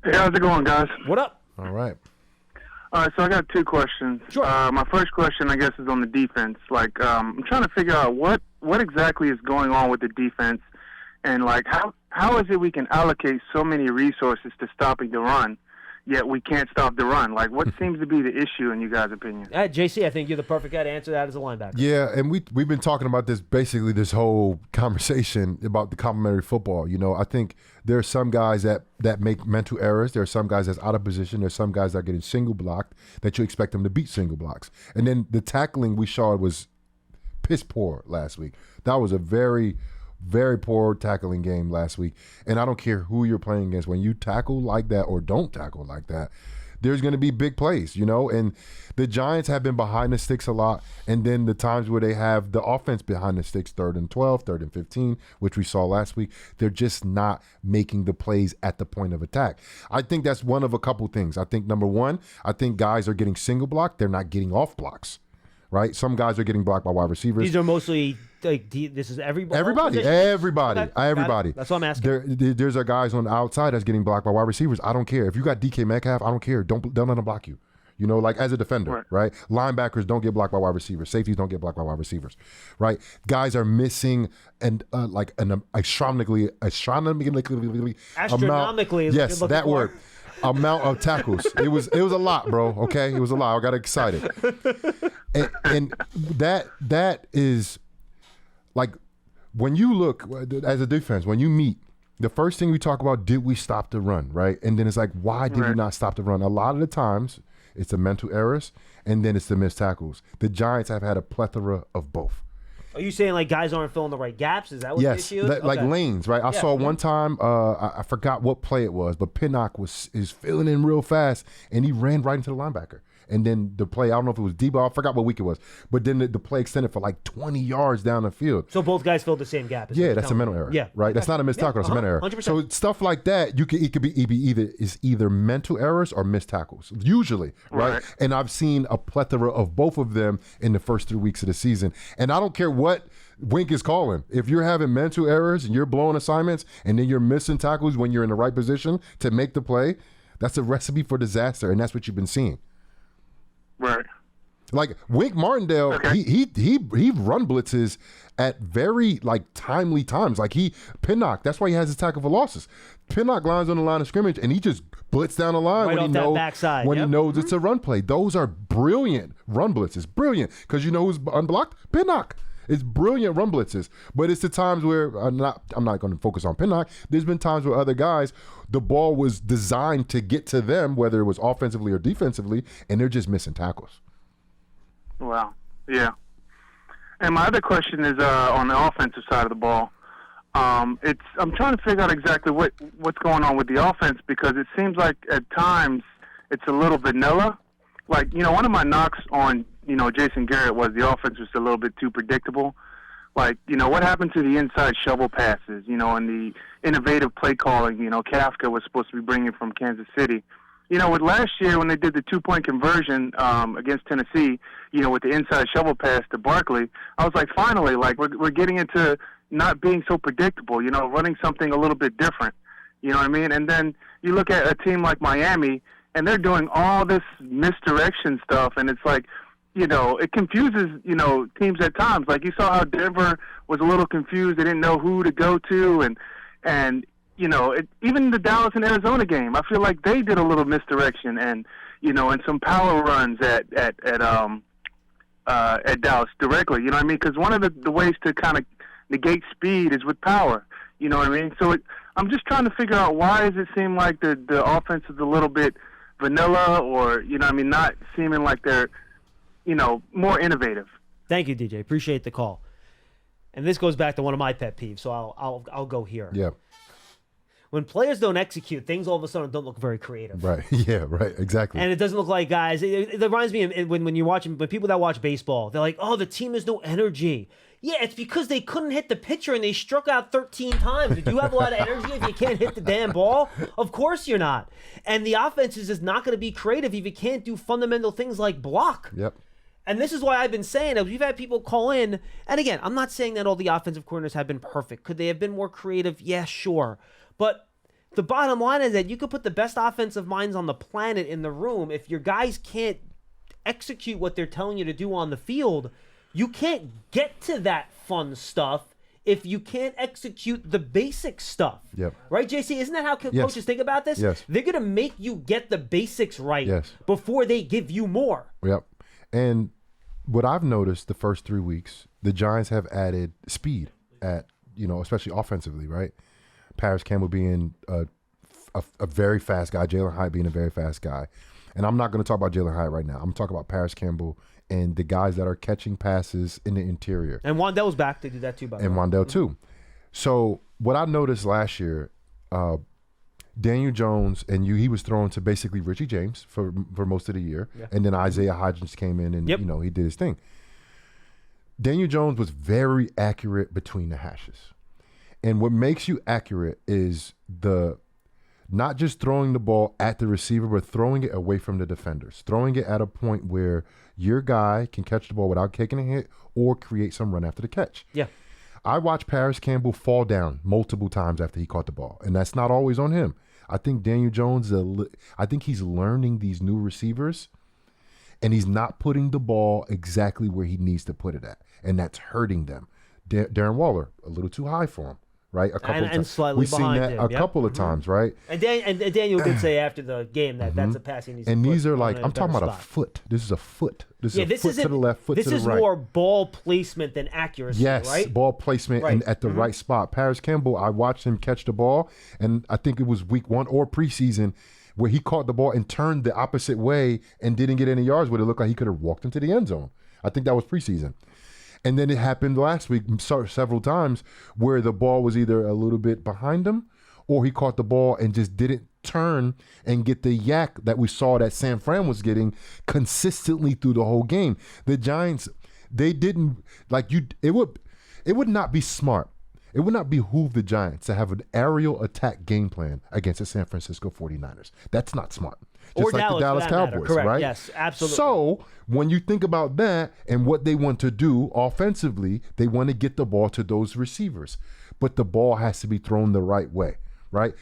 Hey, how's it going, guys? What up? All right. All right, so I got 2 questions. Sure. My first question, I guess, is on the defense. Like, I'm trying to figure out what exactly is going on with the defense, and like how is it we can allocate so many resources to stopping the run, yet we can't stop the run? Like, what seems to be the issue in you guys' opinion? JC, I think you're the perfect guy to answer that as a linebacker. Yeah, and we've been talking about this, basically this whole conversation about the complementary football. You know, I think there are some guys that make mental errors. There are some guys that's out of position. There's some guys that are getting single blocked that you expect them to beat single blocks. And then the tackling we saw was piss poor last week. That was a very, very poor tackling game last week. And I don't care who you're playing against. When you tackle like that or don't tackle like that, there's going to be big plays, you know? And the Giants have been behind the sticks a lot. And then the times where they have the offense behind the sticks, 3rd and 12, 3rd and 15, which we saw last week, they're just not making the plays at the point of attack. I think that's one of a couple things. I think, number one, I think guys are getting single blocked. They're not getting off blocks, right? Some guys are getting blocked by wide receivers. These are mostly... this is everybody. Everybody. Okay, that's what I'm asking. There's guys on the outside that's getting blocked by wide receivers. I don't care if you got DK Metcalf. I don't care. Don't let them block you. You know, like as a defender, right? Linebackers don't get blocked by wide receivers. Safeties don't get blocked by wide receivers, right? Guys are missing astronomically yes, that word. Amount of tackles. It was a lot, bro. Okay, it was a lot. I got excited, and that is. Like, when you look, as a defense, when you meet, the first thing we talk about, did we stop the run, right? And then it's like, why did we not stop the run? A lot of the times, it's the mental errors, and then it's the missed tackles. The Giants have had a plethora of both. Are you saying, like, guys aren't filling the right gaps? Is that what the issue is? Like lanes, right? I saw one time, I forgot what play it was, but Pinnock is filling in real fast, and he ran right into the linebacker. And then the play, I don't know if it was D-ball, I forgot what week it was, but then the play extended for like 20 yards down the field. So both guys filled the same gap. Yeah, that's a mental error. Yeah, right. That's not a missed tackle. That's a mental error. 100%. So stuff like that, it could be either mental errors or missed tackles, usually, right? And I've seen a plethora of both of them in the first 3 weeks of the season. And I don't care what Wink is calling. If you're having mental errors and you're blowing assignments and then you're missing tackles when you're in the right position to make the play, that's a recipe for disaster, and that's what you've been seeing. Right. Like Wink Martindale, he run blitzes at very like timely times. Like Pinnock, that's why he has his tackle for losses. Pinnock lines on the line of scrimmage and he just blitz down the line right when he knows it's a run play. Those are brilliant run blitzes, brilliant, because you know who's unblocked? Pinnock. It's brilliant run blitzes. But it's the times where I'm not going to focus on Pinnock. There's been times where other guys, the ball was designed to get to them, whether it was offensively or defensively, and they're just missing tackles. Wow. Yeah. And my other question is on the offensive side of the ball. I'm trying to figure out exactly what's going on with the offense, because it seems like at times it's a little vanilla. Like, one of my knocks on, Jason Garrett was the offense was a little bit too predictable. Like, what happened to the inside shovel passes, and the innovative play calling, Kafka was supposed to be bringing from Kansas City. With last year when they did the 2-point conversion against Tennessee, with the inside shovel pass to Barkley, I was like, finally, like we're getting into not being so predictable, running something a little bit different. You know what I mean? And then you look at a team like Miami, and they're doing all this misdirection stuff, and it's like, it confuses, teams at times. Like you saw how Denver was a little confused. They didn't know who to go to, and even the Dallas and Arizona game, I feel like they did a little misdirection and some power runs at Dallas directly. You know what I mean? Because one of the ways to kind of negate speed is with power. You know what I mean? So I'm just trying to figure out, why does it seem like the offense is a little bit vanilla, or not seeming like they're more innovative. Thank you, DJ. Appreciate the call. And this goes back to one of my pet peeves, so I'll go here. Yeah. When players don't execute, things all of a sudden don't look very creative. Right. Yeah, right. Exactly. And it doesn't look like guys. It reminds me of when you're watching, when people that watch baseball, they're like, oh, the team has no energy. Yeah, it's because they couldn't hit the pitcher and they struck out 13 times. Do you have a lot of energy if you can't hit the damn ball? Of course you're not. And the offense is just not going to be creative if you can't do fundamental things like block. Yep. And this is why I've been saying, as we've had people call in, and again, I'm not saying that all the offensive coordinators have been perfect. Could they have been more creative? Yeah, sure. But the bottom line is that you could put the best offensive minds on the planet in the room. If your guys can't execute what they're telling you to do on the field, you can't get to that fun stuff if you can't execute the basic stuff. Yep. Right, JC? Isn't that how coaches think about this? Yes. They're going to make you get the basics right before they give you more. Yep. And what I've noticed the first 3 weeks, the Giants have added speed at, especially offensively, right? Paris Campbell being a very fast guy, Jalen Hyatt being a very fast guy. And I'm not going to talk about Jalen Hyatt right now. I'm talking about Paris Campbell and the guys that are catching passes in the interior. And Wandell's back to do that too, by the way. And Wandell too. So what I noticed last year, Daniel Jones he was thrown to basically Richie James for most of the year. Yeah. And then Isaiah Hodgins came in and, he did his thing. Daniel Jones was very accurate between the hashes. And what makes you accurate is not just throwing the ball at the receiver, but throwing it away from the defenders, throwing it at a point where your guy can catch the ball without taking a hit or create some run after the catch. Yeah. I watched Paris Campbell fall down multiple times after he caught the ball, and that's not always on him. I think Daniel Jones, I think he's learning these new receivers, and he's not putting the ball exactly where he needs to put it at, and that's hurting them. Darren Waller, a little too high for him. Right, a couple of times. Slightly we've behind seen that him. a couple of times, right? And Daniel did say after the game that that's a pass he needs to and put these are like, in a I'm talking better about spot. a foot. This is a foot. This is a foot isn't, to the left, foot to the right. This is more ball placement than accuracy, yes, right? Ball placement and at the right spot. Paris Campbell, I watched him catch the ball, and I think it was week 1 or preseason where he caught the ball and turned the opposite way and didn't get any yards with it. It looked like he could have walked into the end zone. I think that was preseason. And then it happened last week several times where the ball was either a little bit behind him or he caught the ball and just didn't turn and get the yak that we saw that San Fran was getting consistently through the whole game. The Giants, they didn't, it would not be smart. It would not behoove the Giants to have an aerial attack game plan against the San Francisco 49ers. That's not smart. Just or like Dallas, the Dallas Cowboys, correct. right? Yes, absolutely. So when you think about that and what they want to do offensively, they want to get the ball to those receivers. But the ball has to be thrown the right way, right?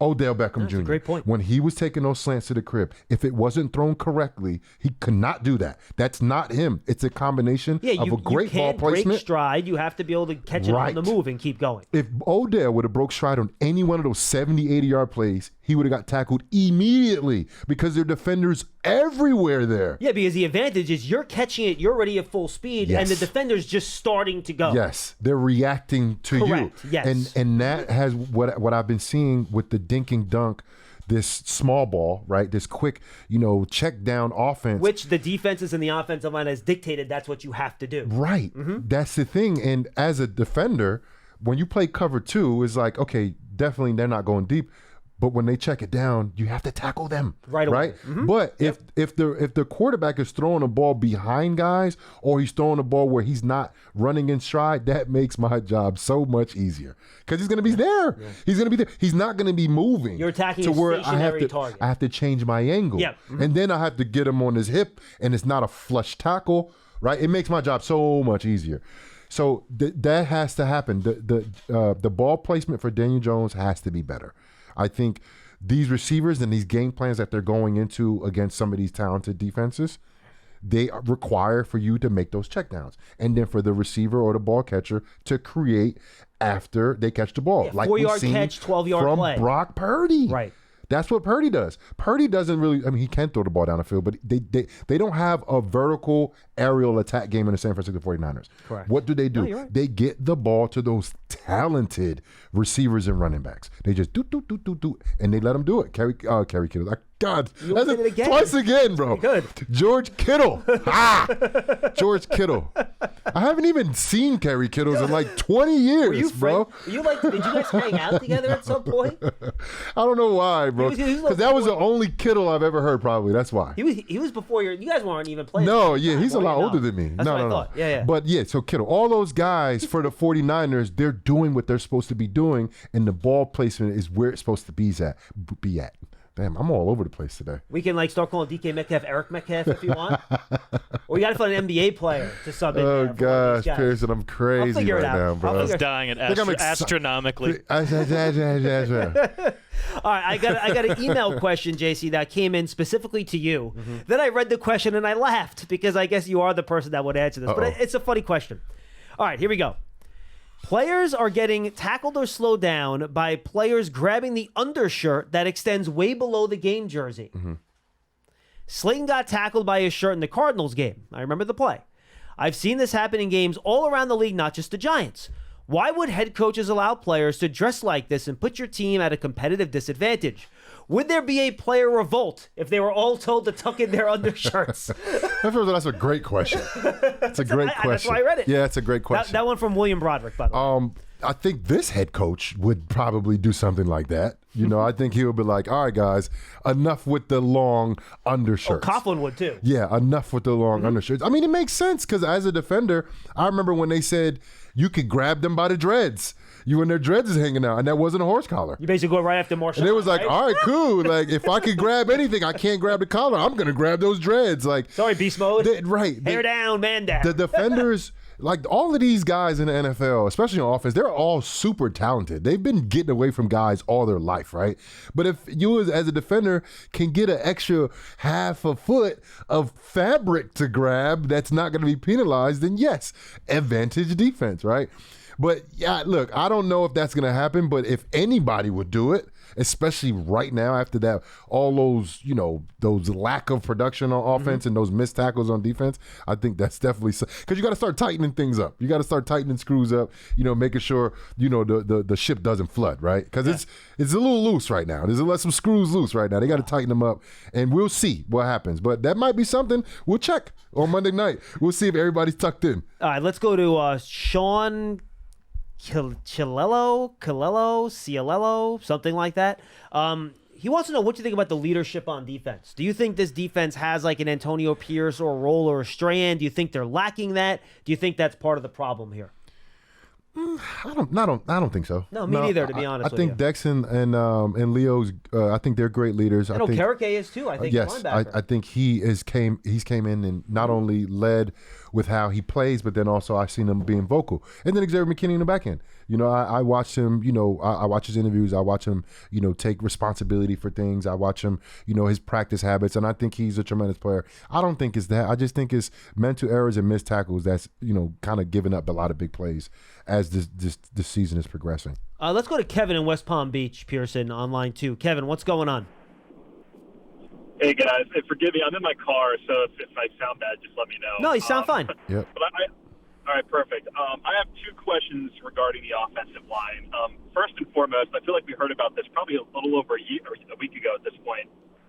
Odell Beckham Jr. Great point. When he was taking those slants to the crib, if it wasn't thrown correctly, he could not do that. That's not him. It's a combination of a great ball placement. You can't break stride. You have to be able to catch it on the move and keep going. If Odell would have broke stride on any one of those 70, 80-yard plays, he would have got tackled immediately because there are defenders everywhere there. Yeah, because the advantage is you're catching it, you're already at full speed, and the defender's just starting to go. Yes, they're reacting to Correct. you. Yes. And that has what I've been seeing with the dink and dunk, this small ball, right? This quick, check down offense. Which the defenses and the offensive line has dictated that's what you have to do. Right. That's the thing. And as a defender, when you play cover 2, it's like, okay, definitely they're not going deep. But when they check it down, you have to tackle them. Right away. But if the quarterback is throwing a ball behind guys, or he's throwing a ball where he's not running in stride, that makes my job so much easier. Because he's going to be there. Yeah. He's going to be there. He's not going to be moving. You're attacking to a where stationary target. I have to change my angle. Yeah. And then I have to get him on his hip, and it's not a flush tackle, right? It makes my job so much easier. So that has to happen. The ball placement for Daniel Jones has to be better. I think these receivers and these game plans that they're going into against some of these talented defenses, they require for you to make those checkdowns. And then for the receiver or the ball catcher to create after they catch the ball. Yeah, like 4-yard catch, 12-yard play. From Brock Purdy. Right. That's what Purdy does. Purdy doesn't really, he can throw the ball down the field, but they don't have a vertical aerial attack game in the San Francisco 49ers. Correct. What do? No, you're right. They get the ball to those talented receivers and running backs. They just do, and they let them do it. Kerry Kittle. God, that's did it again. Twice again, bro. Good. George Kittle. George Kittle. I haven't even seen Kerry Kittles in like 20 years, bro. Did you guys hang out together at some point? I don't know why, bro. Because that was the only Kittle I've ever heard, probably. That's why. He was before you guys weren't even playing. No, yeah, he's a lot older than me. That's what I thought. Yeah. But yeah, so Kittle, all those guys for the 49ers, they're doing what they're supposed to be doing, and the ball placement is where it's supposed to be at. Damn, I'm all over the place today. We can start calling DK Metcalf Eric Metcalf if you want. Or you got to find an NBA player to sub in. Oh gosh, Pearson, I'm crazy right now, bro. I was dying astronomically. All right, I got an email question, JC, that came in specifically to you. Then I read the question and I laughed because I guess you are the person that would answer this. But it's a funny question. All right, here we go. Players are getting tackled or slowed down by players grabbing the undershirt that extends way below the game jersey. Slayton got tackled by his shirt in the Cardinals game. I remember the play. I've seen this happen in games all around the league, not just the Giants. Why would head coaches allow players to dress like this and put your team at a competitive disadvantage? Would there be a player revolt if they were all told to tuck in their undershirts? That's a great question. That's a great question. That's why I read it. Yeah, it's a great question. That one from William Broderick, by the way. I think this head coach would probably do something like that. I think he would be like, all right, guys, enough with the long undershirts. Coughlin would too. Yeah, enough with the long undershirts. I mean, it makes sense because as a defender, I remember when they said you could grab them by the dreads. You and their dreads is hanging out, and that wasn't a horse collar. You basically go right after Marshall. And it was like, all right, cool. Like, if I could grab anything, I can't grab the collar. I'm going to grab those dreads. Like, sorry, beast mode. Hair down, man down. The defenders, like all of these guys in the NFL, especially on offense, they're all super talented. They've been getting away from guys all their life, right? But if you as a defender can get an extra half a foot of fabric to grab that's not going to be penalized, then yes, advantage defense, right? But yeah, look, I don't know if that's going to happen, but if anybody would do it, especially right now after that, all those, those lack of production on offense and those missed tackles on defense, I think that's definitely, because you got to start tightening things up. You got to start tightening screws up, making sure, the ship doesn't flood, right? Because it's a little loose right now. There's some screws loose right now. They got to tighten them up, and we'll see what happens. But that might be something we'll check on Monday night. We'll see if everybody's tucked in. All right, let's go to Sean Cialello, something like that. He wants to know what you think about the leadership on defense. Do you think this defense has like an Antonio Pierce or a Roll or a Strahan? Do you think they're lacking that? Do you think that's part of the problem here? I don't think so. No, me neither, to be honest with you. I think Dexon and Leo's, I think they're great leaders. I know Kerike is too, I think. Yes, I think he's came in and not only led with how he plays, but then also I've seen him being vocal. And then Xavier McKinney in the back end. I watched him, I watch his interviews. I watch him, take responsibility for things. I watch him, his practice habits. And I think he's a tremendous player. I don't think it's that. I just think it's mental errors and missed tackles that's, kind of giving up a lot of big plays as this season is progressing. Let's go to Kevin in West Palm Beach, Pearson, on line 2. Kevin, what's going on? Hey, guys. Hey, forgive me. I'm in my car, so if I sound bad, just let me know. No, you sound fine. Yep. But all right, perfect. I have 2 questions regarding the offensive line. First and foremost, I feel like we heard about this probably a little over a week ago at this point,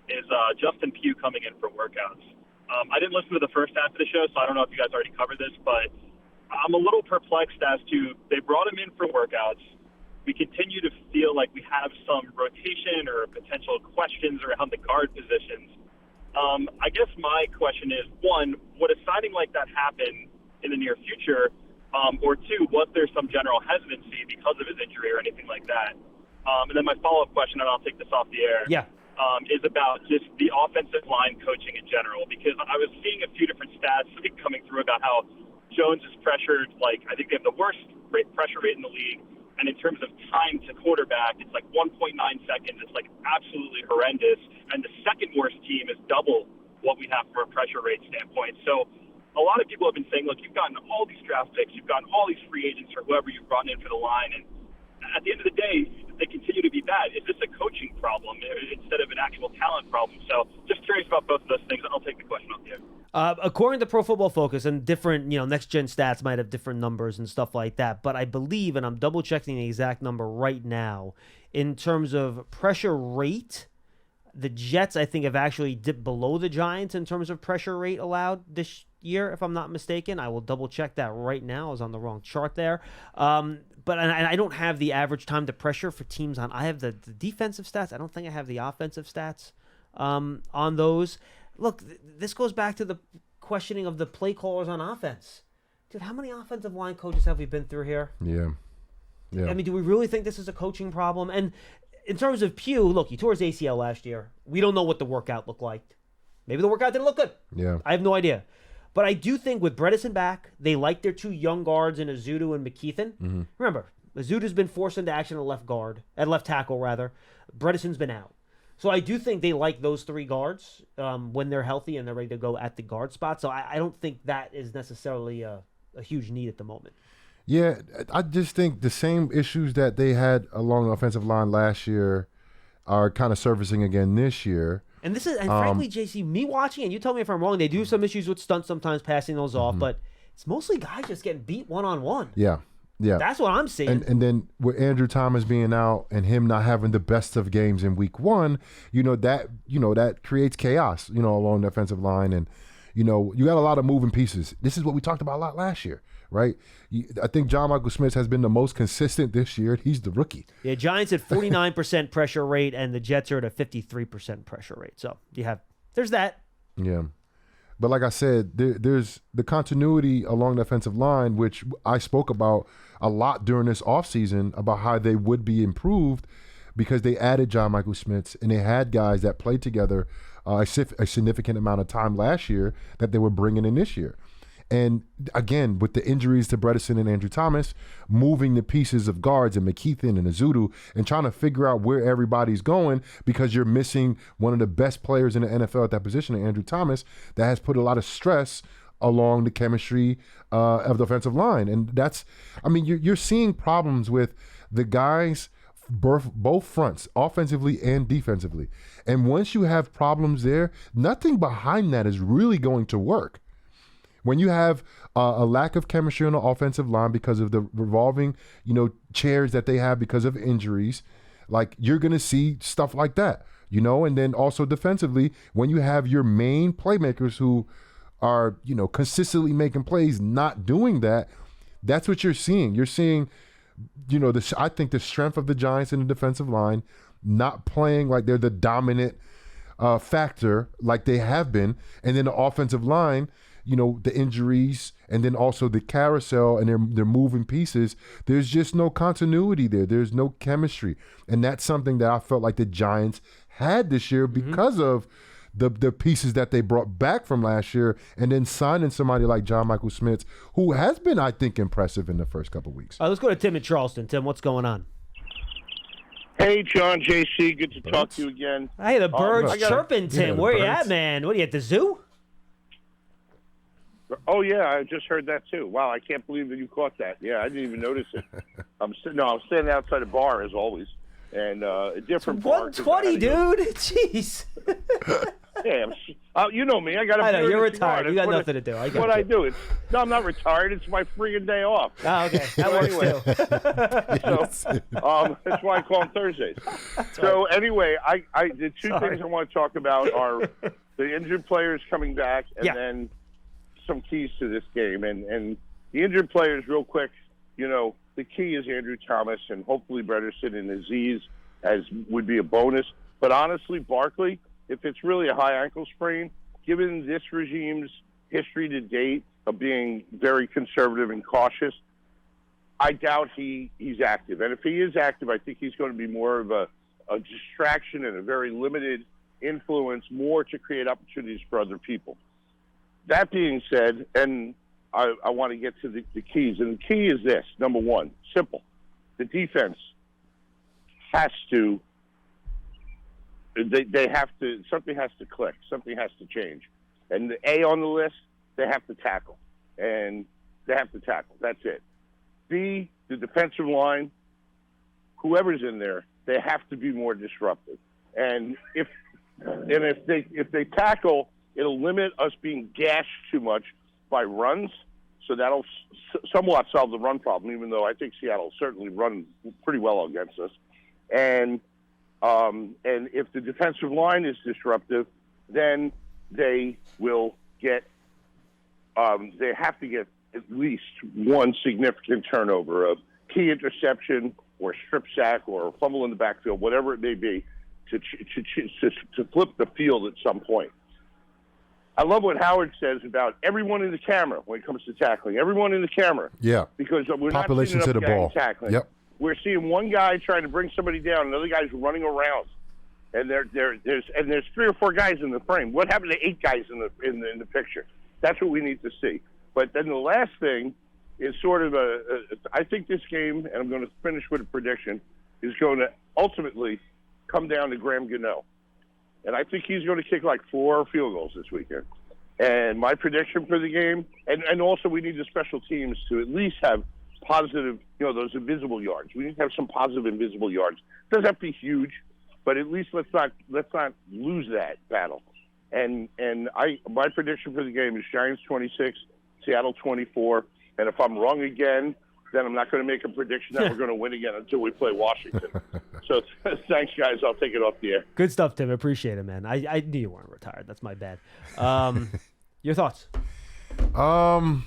is Justin Pugh coming in for workouts. I didn't listen to the first half of the show, so I don't know if you guys already covered this, but I'm a little perplexed as to they brought him in for workouts. We continue to feel like we have some rotation or potential questions around the guard positions. I guess my question is, 1, would a signing like that happen in the near future? Or 2, was there some general hesitancy because of his injury or anything like that? And then my follow-up question, and I'll take this off the air, is about just the offensive line coaching in general. Because I was seeing a few different stats coming through about how Jones is pressured, like I think they have the worst pressure rate in the league. And in terms of time to quarterback, it's like 1.9 seconds. It's like absolutely horrendous. And the second worst team is double what we have from a pressure rate standpoint. So a lot of people have been saying, look, you've gotten all these draft picks, you've gotten all these free agents or whoever you've brought in for the line. And at the end of the day, they continue to be bad. Is this a coaching problem instead of an actual talent problem? So just curious about both of those things, and I'll take the question off the air. According to Pro Football Focus, and different, next-gen stats might have different numbers and stuff like that, but I believe, and I'm double-checking the exact number right now, in terms of pressure rate, the Jets, I think, have actually dipped below the Giants in terms of pressure rate allowed this year, if I'm not mistaken. I will double-check that right now. I was on the wrong chart there. But I don't have the average time to pressure for teams on. I have the defensive stats. I don't think I have the offensive stats on those. Look, this goes back to the questioning of the play callers on offense. Dude, how many offensive line coaches have we been through here? Yeah. I mean, do we really think this is a coaching problem? And in terms of Pugh, look, he tore his ACL last year. We don't know what the workout looked like. Maybe the workout didn't look good. Yeah. I have no idea. But I do think with Bredesen back, they like their 2 young guards in Azudu and McKeithen. Mm-hmm. Remember, Azudu's been forced into action at left tackle. Bredesen's been out. So I do think they like those 3 guards when they're healthy and they're ready to go at the guard spot. So I don't think that is necessarily a huge need at the moment. Yeah, I just think the same issues that they had along the offensive line last year are kind of surfacing again this year. And this is, and frankly, JC, me watching, and you tell me if I'm wrong, they do have some issues with stunts sometimes, passing those off, but it's mostly guys just getting beat one-on-one. Yeah. That's what I'm seeing. And then with Andrew Thomas being out and him not having the best of games in week 1, that creates chaos, along the offensive line. And, you got a lot of moving pieces. This is what we talked about a lot last year, right? I think John Michael Schmitz has been the most consistent this year. He's the rookie. Yeah, Giants at 49% pressure rate, and the Jets are at a 53% pressure rate. So there's that. Yeah. But like I said, there's the continuity along the offensive line, which I spoke about a lot during this offseason about how they would be improved because they added John Michael Schmitz and they had guys that played together a significant amount of time last year that they were bringing in this year. And again, with the injuries to Bredesen and Andrew Thomas, moving the pieces of guards and McKeithen and Azudu and trying to figure out where everybody's going because you're missing one of the best players in the NFL at that position, Andrew Thomas, that has put a lot of stress along the chemistry of the offensive line. And you're seeing problems with the guys both fronts, offensively and defensively. And once you have problems there, nothing behind that is really going to work. When you have a lack of chemistry on the offensive line because of the revolving, chairs that they have because of injuries, like you're going to see stuff like that, and then also defensively, when you have your main playmakers who are, consistently making plays, not doing that, that's what you're seeing. You're seeing, I think the strength of the Giants in the defensive line not playing like they're the dominant factor like they have been. And then the offensive line, the injuries and then also the carousel and they're moving pieces. There's just no continuity there. There's no chemistry. And that's something that I felt like the Giants had this year because of the pieces that they brought back from last year and then signing somebody like John Michael Schmitz, who has been, I think, impressive in the first couple of weeks. All right, let's go to Tim in Charleston. Tim, what's going on? Hey, John, JC, good to talk to you again. Hey, the birds chirping, Tim. Where you at, man? What are you at the zoo? Oh, yeah, I just heard that, too. Wow, I can't believe that you caught that. Yeah, I didn't even notice it. I'm standing outside a bar, as always, and a different bar. 120, dude. Jeez. Yeah, you know me. I got. I know you're retired. You got nothing to do. I do. No, I'm not retired. It's my friggin' day off. Oh, okay. That works too. That's why I call them Thursdays. Anyway, the two things I want to talk about are the injured players coming back, and then some keys to this game. And the injured players, real quick. The key is Andrew Thomas and hopefully Bredesen and Aziz would be a bonus. But honestly, Barkley, if it's really a high ankle sprain, given this regime's history to date of being very conservative and cautious, I doubt he's active. And if he is active, I think he's going to be more of a distraction and a very limited influence, more to create opportunities for other people. That being said, and I want to get to the keys. And the key is this. Number one, simple. The defense has to they have to, something has to click. Something has to change. And the A on the list, they have to tackle. And they have to tackle. That's it. B, the defensive line, whoever's in there, they have to be more disruptive. And if they tackle, it'll limit us being gashed too much by runs, so that'll somewhat solve the run problem, even though I think Seattle certainly run pretty well against us. And if the defensive line is disruptive, then they will get they have to get at least one significant turnover, a key interception or strip sack or fumble in the backfield, whatever it may be, to flip the field at some point. I love what Howard says about everyone in the camera when it comes to tackling. Everyone in the camera. Yeah. Because we're population not seeing to the ball. Tackling. Yep. We're seeing one guy trying to bring somebody down, another guy's running around, and there's 3 or 4 guys in the frame. What happened to 8 guys in the picture? That's what we need to see. But then the last thing is sort of I think this game, and I'm going to finish with a prediction, is going to ultimately come down to Graham Gano. And I think he's going to kick like 4 field goals this weekend. And my prediction for the game, and also we need the special teams to at least have positive, those invisible yards. We need to have some positive invisible yards. It doesn't have to be huge, but at least let's not lose that battle. And my prediction for the game is Giants 26, Seattle 24. And if I'm wrong again, then I'm not going to make a prediction that we're going to win again until we play Washington. So thanks, guys. I'll take it off the air. Good stuff, Tim. Appreciate it, man. I knew you weren't retired. That's my bad. Your thoughts? I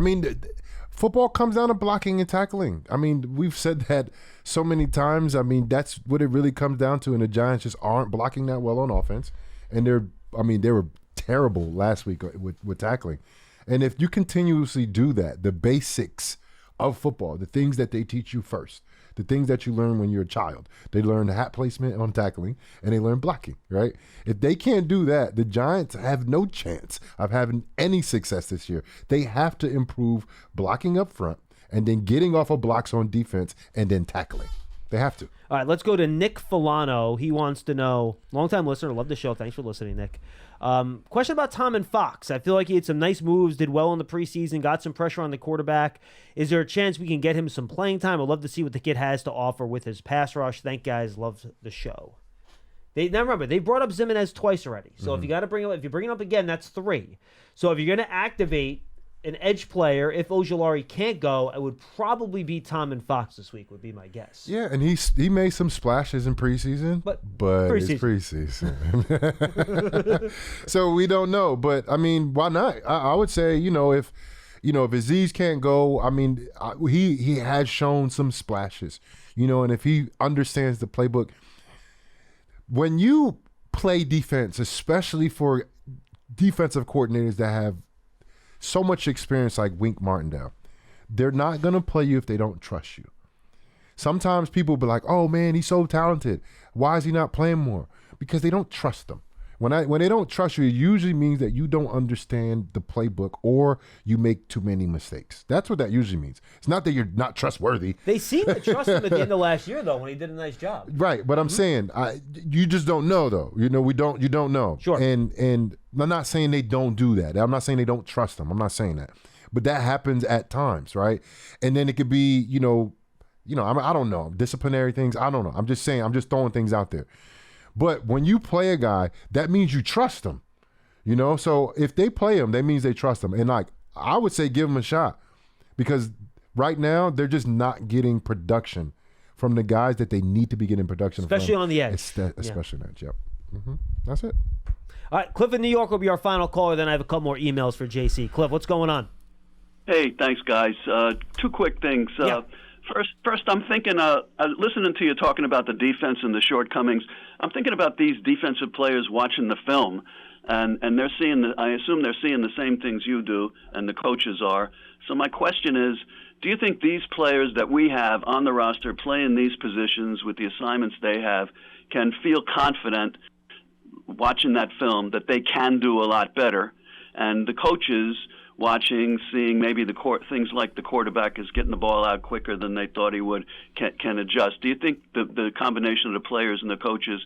mean, football comes down to blocking and tackling. I mean, we've said that so many times. I mean, that's what it really comes down to. And the Giants just aren't blocking that well on offense. And they were terrible last week with tackling. And if you continuously do that, the basics of football, the things that they teach you first, the things that you learn when you're a child, they learn hat placement on tackling, and they learn blocking, right? If they can't do that, the Giants have no chance of having any success this year. They have to improve blocking up front and then getting off of blocks on defense and then tackling. They have to. All right, let's go to Nick Filano. He wants to know, longtime listener, love the show. Thanks for listening, Nick. Question about Tom and Fox. I feel like he had some nice moves, did well in the preseason, got some pressure on the quarterback. Is there a chance we can get him some playing time? I'd love to see what the kid has to offer with his pass rush. Thank guys. Love the show. Now remember, they brought up Zimenez twice already. So if you bring it up again, that's 3. So if you're going to activate an edge player, if Ojulari can't go, it would probably be Tom and Fox this week, would be my guess. Yeah, and he made some splashes in preseason, but it's preseason. So we don't know. But, I mean, why not? I would say, if Aziz can't go, I mean, he has shown some splashes, and if he understands the playbook. When you play defense, especially for defensive coordinators that have so much experience like Wink Martindale, they're not going to play you if they don't trust you. Sometimes people be like, oh, man, he's so talented. Why is he not playing more? Because they don't trust him, When they don't trust you, it usually means that you don't understand the playbook or you make too many mistakes. That's what that usually means. It's not that you're not trustworthy. They seemed to trust him at the end of last year, though, when he did a nice job. Right, but I'm saying you just don't know, though. You don't know. Sure. And I'm not saying they don't do that. I'm not saying they don't trust them. I'm not saying that. But that happens at times, right? And then it could be, I don't know, disciplinary things. I don't know. I'm just saying, I'm just throwing things out there. But when you play a guy, that means you trust him, So if they play him, that means they trust him. And I would say give him a shot because right now they're just not getting production from the guys that they need to be getting production from. Especially on the edge. Especially on the edge, yep. That's it. All right, Cliff in New York will be our final caller. Then I have a couple more emails for JC. Cliff, what's going on? Hey, thanks, guys. Two quick things. First, I'm thinking, listening to you talking about the defense and the shortcomings, I'm thinking about these defensive players watching the film, and they're seeing, I assume they're seeing the same things you do, and the coaches are. So my question is, do you think these players that we have on the roster playing these positions with the assignments they have can feel confident watching that film that they can do a lot better, and the coaches watching, seeing maybe things like the quarterback is getting the ball out quicker than they thought he would, can adjust? Do you think the combination of the players and the coaches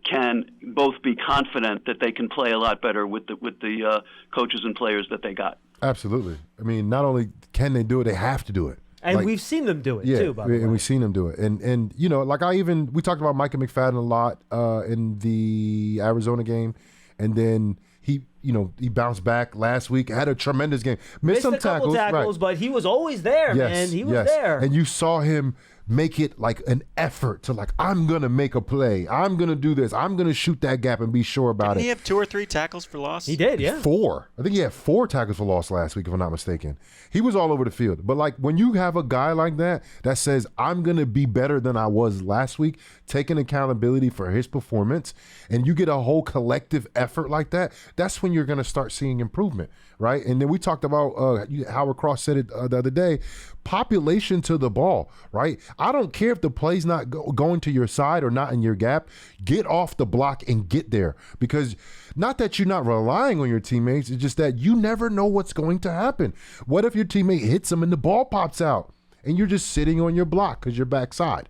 can both be confident that they can play a lot better with the coaches and players that they got? Absolutely. I mean, not only can they do it, they have to do it. And we've seen them do it too, by the way. And we've seen them do it. And we talked about Micah McFadden a lot in the Arizona game, and then he bounced back last week, had a tremendous game. Missed some a couple tackles, but he was always there, man. He was there. And you saw him make it like an effort to I'm going to make a play. I'm going to do this. I'm going to shoot that gap and be sure about Didn't it. he have 2 or 3 tackles for loss? He did, yeah. 4. I think he had 4 tackles for loss last week, if I'm not mistaken. He was all over the field. But when you have a guy like that says, I'm going to be better than I was last week, taking accountability for his performance, and you get a whole collective effort like that, that's when you're going to start seeing improvement, right? And then we talked about, Howard Cross said it the other day, population to the ball, right? I don't care if the play's not going to your side or not in your gap. Get off the block and get there, because not that you're not relying on your teammates, it's just that you never know what's going to happen. What if your teammate hits him and the ball pops out and you're just sitting on your block because you're backside?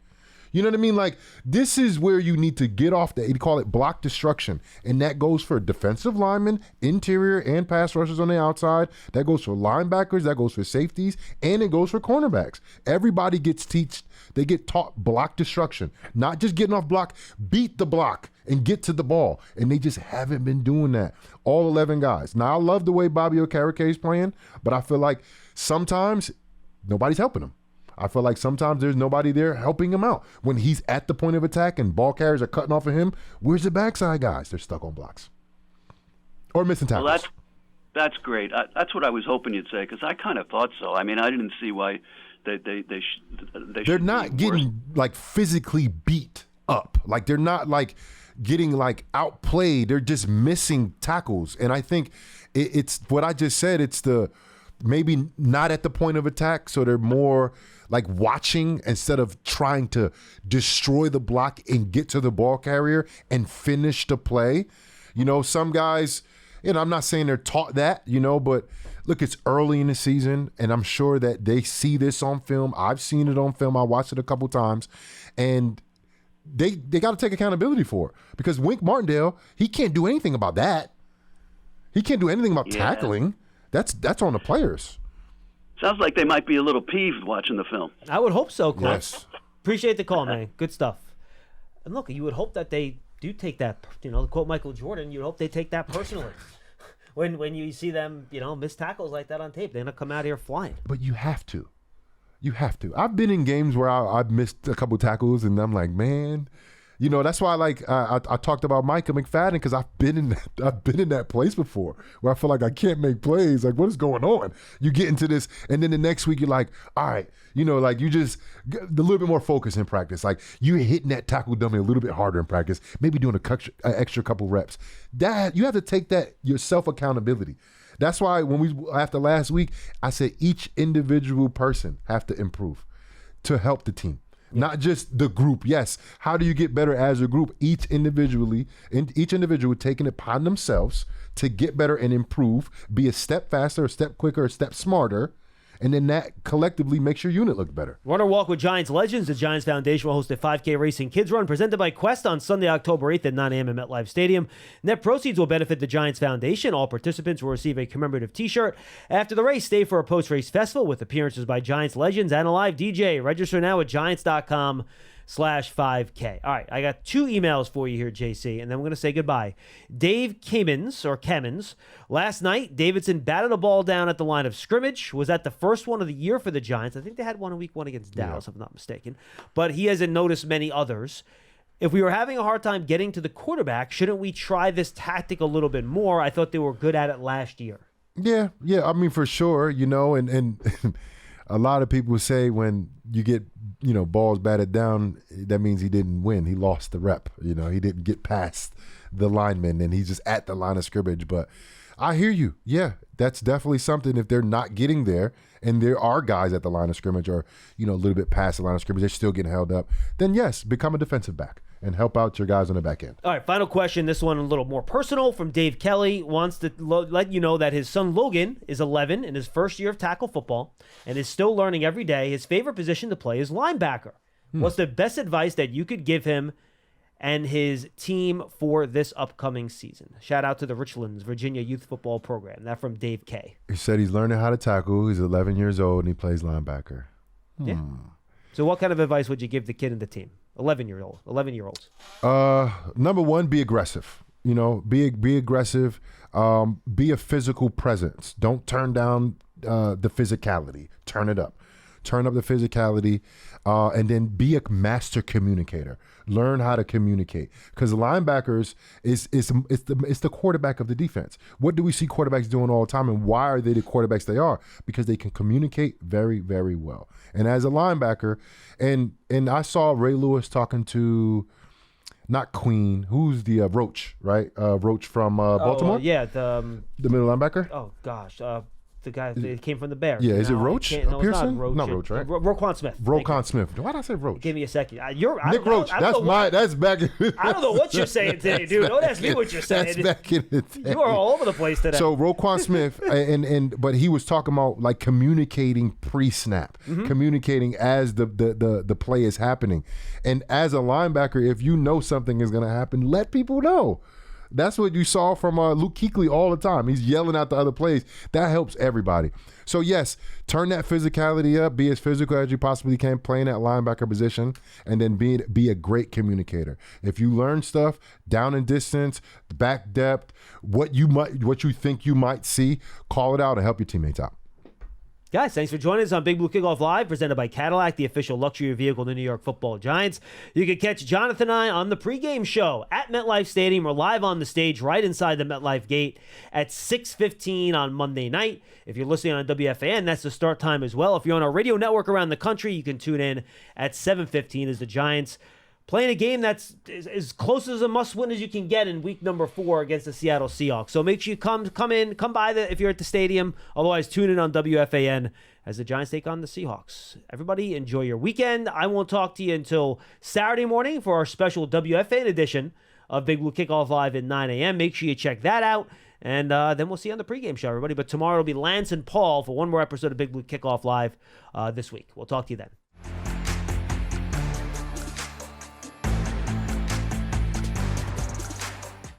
You know what I mean? This is where you need to get off you call it block destruction. And that goes for defensive linemen, interior and pass rushers on the outside. That goes for linebackers. That goes for safeties. And it goes for cornerbacks. Everybody they get taught block destruction. Not just getting off block, beat the block and get to the ball. And they just haven't been doing that. All 11 guys. Now, I love the way Bobby Okereke is playing, but I feel like sometimes nobody's helping him. I feel like sometimes there's nobody there helping him out. When he's at the point of attack and ball carriers are cutting off of him, where's the backside guys? They're stuck on blocks or missing tackles. Well, that's great. That's what I was hoping you'd say, because I kind of thought so. I mean, I didn't see why they're not getting physically beat up. They're not getting outplayed. They're just missing tackles. And I think it's what I just said. It's maybe not at the point of attack, so they're more watching instead of trying to destroy the block and get to the ball carrier and finish the play. Some guys, I'm not saying they're taught that, but look, it's early in the season, and I'm sure that they see this on film. I've seen it on film. I watched it a couple times, and they got to take accountability for it, because Wink Martindale, he can't do anything about that. He can't do anything about tackling. That's on the players. Sounds like they might be a little peeved watching the film. I would hope so, Cliff. Yes. Appreciate the call, man. Good stuff. And look, you would hope that they do take that, to quote Michael Jordan, you'd hope they take that personally. When you see them, miss tackles like that on tape, they're going to come out here flying. But you have to. You have to. I've been in games where I've missed a couple tackles, and I'm like, man, that's why I talked about Micah McFadden, because I've been in that place before where I feel like I can't make plays. What is going on? You get into this, and then the next week you're like, all right, you just a little bit more focus in practice. You're hitting that tackle dummy a little bit harder in practice, maybe doing an extra couple reps. That you have to take that your self accountability. That's why after last week, I said each individual person have to improve to help the team. not just the group. Yes, how do you get better as a group? Each individual taking it upon themselves to get better and improve, be a step faster, a step quicker, a step smarter, and then that collectively makes your unit look better. Run or walk with Giants legends. The Giants Foundation will host a 5K Racing Kids Run presented by Quest on Sunday, October 8th at 9 a.m. at MetLife Stadium. Net proceeds will benefit the Giants Foundation. All participants will receive a commemorative T-shirt. After the race, stay for a post-race festival with appearances by Giants legends and a live DJ. Register now at Giants.com/5K. All right, I got 2 emails for you here, JC, and then we're going to say goodbye. Dave Cummins. Last night, Davidson batted a ball down at the line of scrimmage. Was that the first one of the year for the Giants? I think they had one in week 1 against Dallas, if I'm not mistaken. But he hasn't noticed many others. If we were having a hard time getting to the quarterback, shouldn't we try this tactic a little bit more? I thought they were good at it last year. Yeah. I mean, for sure, and a lot of people say when you get, balls batted down, that means he didn't win. He lost the rep. He didn't get past the lineman, and he's just at the line of scrimmage. But I hear you. Yeah, that's definitely something. If they're not getting there, and there are guys at the line of scrimmage or, a little bit past the line of scrimmage, they're still getting held up, then yes, become a defensive back and help out your guys on the back end. All right, final question. This one a little more personal from Dave Kelly. Wants to let you know that his son Logan is 11 in his first year of tackle football and is still learning every day. His favorite position to play is linebacker. What's the best advice that you could give him and his team for this upcoming season? Shout out to the Richlands, Virginia Youth Football Program. That from Dave K. He said he's learning how to tackle. He's 11 years old, and he plays linebacker. Yeah. So what kind of advice would you give the kid and the team? 11-year-olds. Number one, be aggressive. Be aggressive. Be a physical presence. Don't turn down the physicality. Turn it up. Turn up the physicality, and then be a master communicator. Learn how to communicate, because linebackers is the quarterback of the defense. What do we see quarterbacks doing all the time, and why are they the quarterbacks they are? Because they can communicate very, very well. And as a linebacker, and I saw Ray Lewis talking to, not Queen, who's the Roach, right? Roach from Baltimore. Yeah, the middle linebacker. Oh gosh. The guy that came from the Bears. Yeah, is it Roach? No, Pearson? Not Roach, right? Roquan Smith. Roquan Smith. Why did I say Roach? Give me a second. Nick Roach. That's back. I don't know what you're saying today, dude. Don't ask me what you're saying. That's back in the day. You are all over the place today. So Roquan Smith, but he was talking about like communicating pre-snap, communicating as the play is happening, and as a linebacker, if you know something is going to happen, let people know. That's what you saw from Luke Kuechly all the time. He's yelling out the other plays. That helps everybody. So, yes, turn that physicality up. Be as physical as you possibly can, playing that linebacker position, and then be a great communicator. If you learn stuff, down and distance, back depth, what you think you might see, call it out and help your teammates out. Guys, thanks for joining us on Big Blue Kickoff Live, presented by Cadillac, the official luxury vehicle of the New York Football Giants. You can catch Jonathan and I on the pregame show at MetLife Stadium. We're live on the stage right inside the MetLife gate at 6:15 on Monday night. If you're listening on WFAN, that's the start time as well. If you're on our radio network around the country, you can tune in at 7:15 as the Giants playing a game that's as close as a must-win as you can get in week number 4 against the Seattle Seahawks. So make sure you come by if you're at the stadium. Otherwise, tune in on WFAN as the Giants take on the Seahawks. Everybody, enjoy your weekend. I won't talk to you until Saturday morning for our special WFAN edition of Big Blue Kickoff Live at 9 a.m. Make sure you check that out. And then we'll see you on the pregame show, everybody. But tomorrow will be Lance and Paul for one more episode of Big Blue Kickoff Live this week. We'll talk to you then.